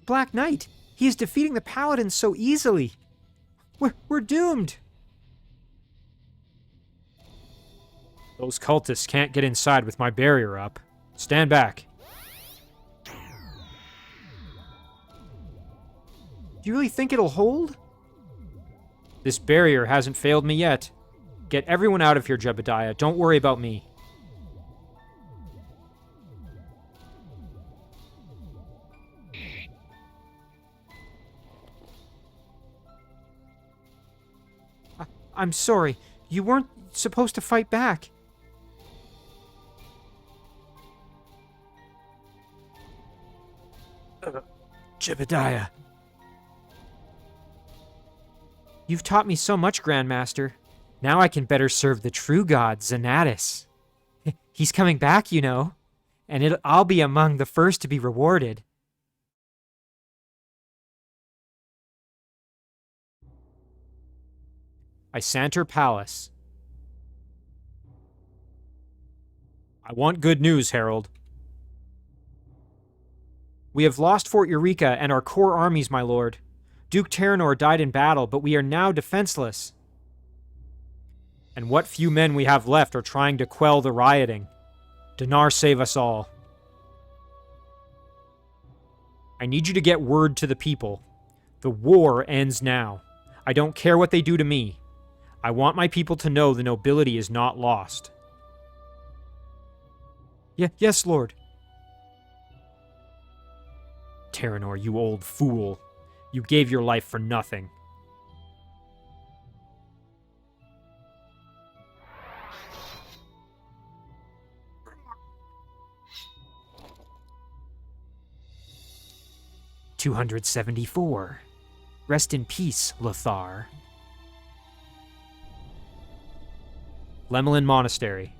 Black Knight! He is defeating the Paladins so easily! We're doomed! Those cultists can't get inside with my barrier up. Stand back. Do you really think it'll hold? This barrier hasn't failed me yet. Get everyone out of here, Jebediah. Don't worry about me. I'm sorry. You weren't supposed to fight back. Jebediah. You've taught me so much, Grandmaster. Now I can better serve the true god, Xanatus. He's coming back, you know, and I'll be among the first to be rewarded. Isanter Palace. I want good news, Herald. We have lost Fort Eureeka and our core armies, my lord. Duke Terranor died in battle, but we are now defenseless. And what few men we have left are trying to quell the rioting. Dinar save us all. I need you to get word to the people. The war ends now. I don't care what they do to me. I want my people to know the nobility is not lost. Yes, Lord. Terranor, you old fool. You gave your life for nothing. "274. Rest in peace, Lothar." Lemelin Monastery.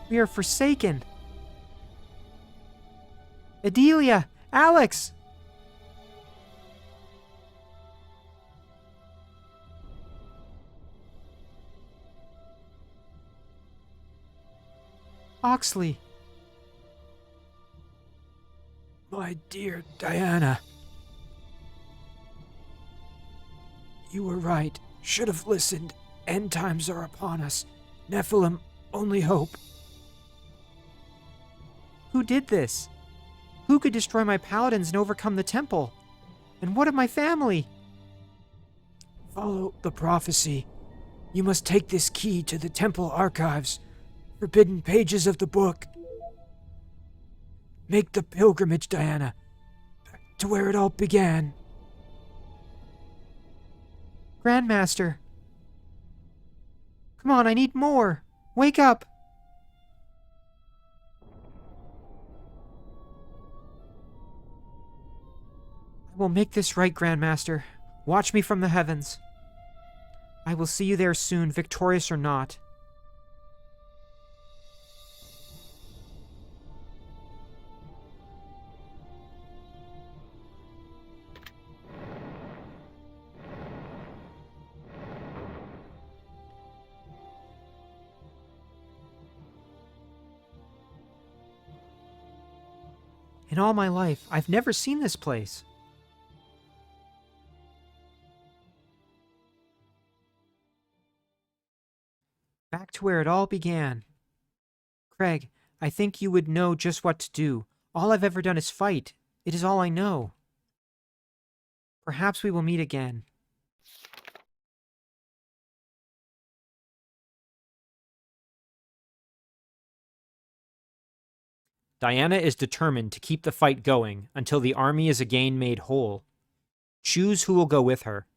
We are forsaken. Adelia! Alex! Oxley. My dear Diana. You were right. Should have listened. End times are upon us. Nephilim, only hope. Who did this? Who could destroy my paladins and overcome the temple? And what of my family? Follow the prophecy. You must take this key to the temple archives. Forbidden pages of the book. Make the pilgrimage, Diana. Back to where it all began. Grandmaster. Come on, I need more. Wake up. I will make this right, Grandmaster. Watch me from the heavens. I will see you there soon, victorious or not. In all my life, I've never seen this place. Back to where it all began. Craig, I think you would know just what to do. All I've ever done is fight. It is all I know. Perhaps we will meet again. Diana is determined to keep the fight going until the army is again made whole. Choose who will go with her.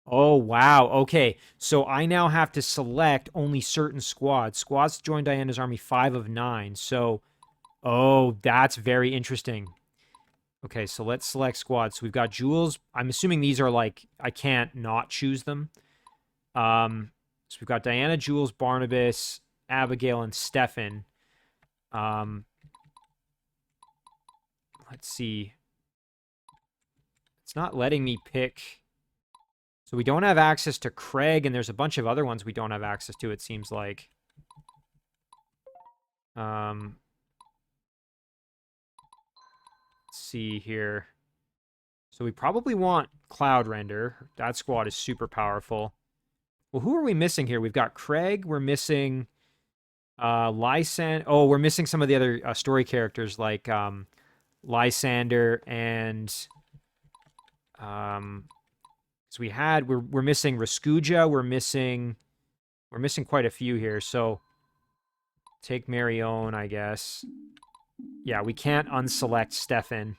Oh, wow. Okay, so I now have to select only certain squads. Squads to join Diana's army, 5 of 9. So, oh, that's very interesting. Okay, so let's select squads. So we've got Jules. I'm assuming these are like, I can't not choose them. So we've got Diana, Jules, Barnabas, Abigail, and Stefan. Let's see. It's not letting me pick. So we don't have access to Craig, and there's a bunch of other ones we don't have access to, it seems like. Let's see here. So we probably want Cloud Render. That squad is super powerful. Well, who are we missing here? We've got Craig. We're missing Lysander. Oh, we're missing some of the other story characters like Lysander and so we're missing Raskuja. We're missing quite a few here. So take Marion, I guess. Yeah, we can't unselect Stefan.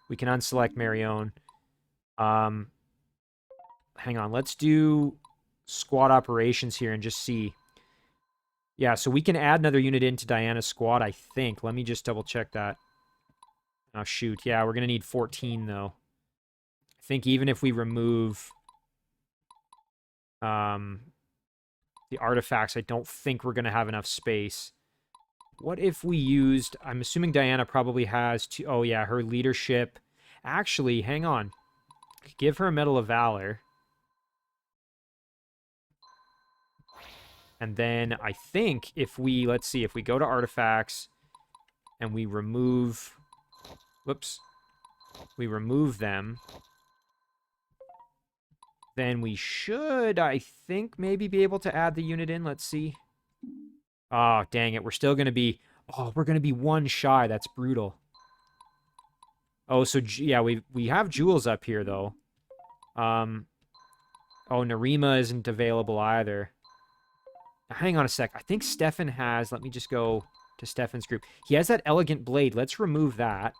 We can unselect Marion. Hang on, let's do squad operations here and just see. Yeah, so we can add another unit into Diana's squad, I think. Let me just double check that. Oh, shoot. Yeah, we're going to need 14, though. I think even if we remove the artifacts, I don't think we're going to have enough space. What if we used... I'm assuming Diana probably has... Oh, yeah, her leadership... Actually, hang on. Give her a Medal of Valor. And then I think if we... Let's see. If we go to artifacts and we remove... Whoops. We remove them... Then we should, I think, maybe be able to add the unit in. Let's see. Oh, dang it. We're still going to be... Oh, we're going to be one shy. That's brutal. Oh, so, yeah, we have Jules up here, though. Oh, Narima isn't available either. Now, hang on a sec. I think Stefan has... Let me just go to Stefan's group. He has that elegant blade. Let's remove that.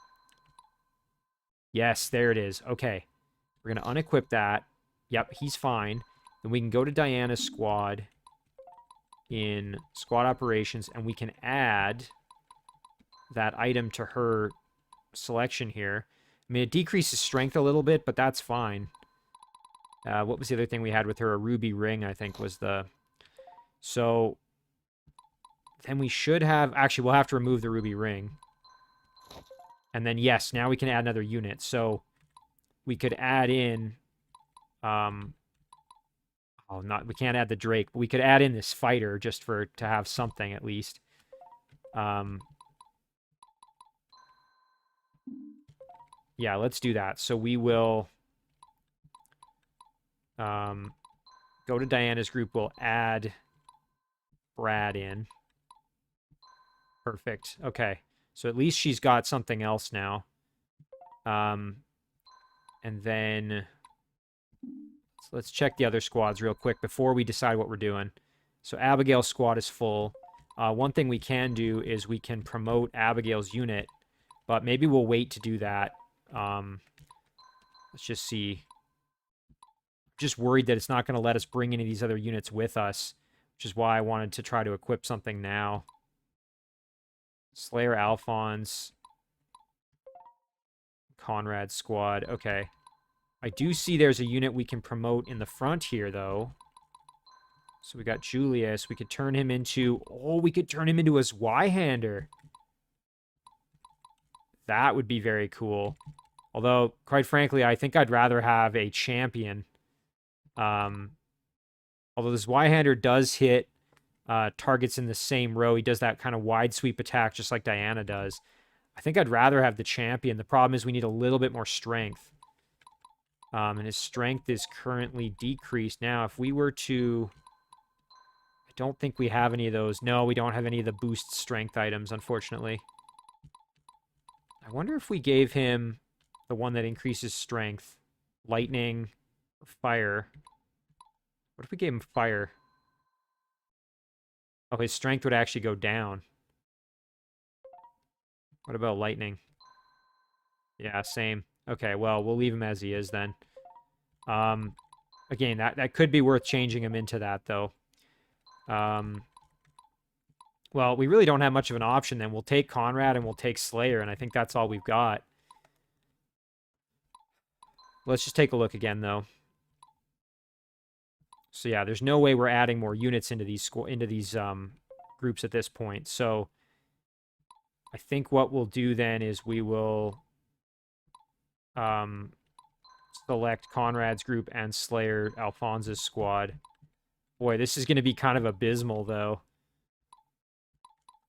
Yes, there it is. Okay. We're going to unequip that. Yep, he's fine. Then we can go to Diana's squad in squad operations, and we can add that item to her selection here. I mean, it decreases strength a little bit, but that's fine. What was the other thing we had with her? A ruby ring, I think, was the... So, then we should have... Actually, we'll have to remove the ruby ring. And then, yes, now we can add another unit. So, we could add in... we can't add the Drake, but we could add in this fighter just to have something at least. Yeah, let's do that. So we will go to Diana's group. We'll add Brad in. Perfect. Okay. So at least she's got something else now. And then... Let's check the other squads real quick before we decide what we're doing. So Abigail's squad is full. One thing we can do is we can promote Abigail's unit, but maybe we'll wait to do that. Let's just see. Just worried that it's not going to let us bring any of these other units with us, which is why I wanted to try to equip something now. Slayer Alphonse. Conrad's squad. Okay. I do see there's a unit we can promote in the front here, though. So we got Julius. We could turn him into... Oh, we could turn him into a Zweihander. That would be very cool. Although, quite frankly, I think I'd rather have a champion. Although the Zweihander does hit targets in the same row. He does that kind of wide sweep attack just like Diana does. I think I'd rather have the champion. The problem is we need a little bit more strength. And his strength is currently decreased. Now, if we were to... I don't think we have any of those. No, we don't have any of the boost strength items, unfortunately. I wonder if we gave him the one that increases strength. Lightning or fire. What if we gave him fire? Oh, his strength would actually go down. What about lightning? Yeah, same. Okay, well, we'll leave him as he is then. Again, that could be worth changing him into that, though. Well, we really don't have much of an option then. We'll take Conrad and we'll take Slayer, and I think that's all we've got. Let's just take a look again, though. So yeah, there's no way we're adding more units into these groups at this point. So I think what we'll do then is we will select Conrad's group and Slayer Alphonse's squad. Boy, this is going to be kind of abysmal, though.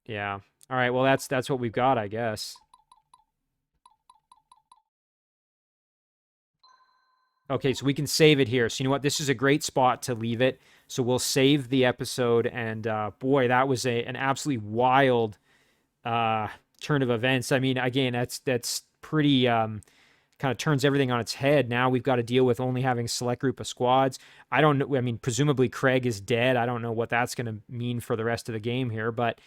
Yeah. All right, well, that's what we've got, I guess. Okay, so we can save it here. So you know what? This is a great spot to leave it. So we'll save the episode, and boy, that was an absolutely wild turn of events. I mean, again, that's pretty... kind of turns everything on its head. Now we've got to deal with only having a select group of squads. I don't know. I mean, presumably Craig is dead. I don't know what that's going to mean for the rest of the game here, but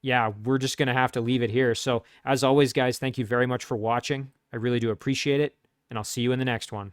yeah, we're just going to have to leave it here. So, as always, guys, thank you very much for watching. I really do appreciate it, and I'll see you in the next one.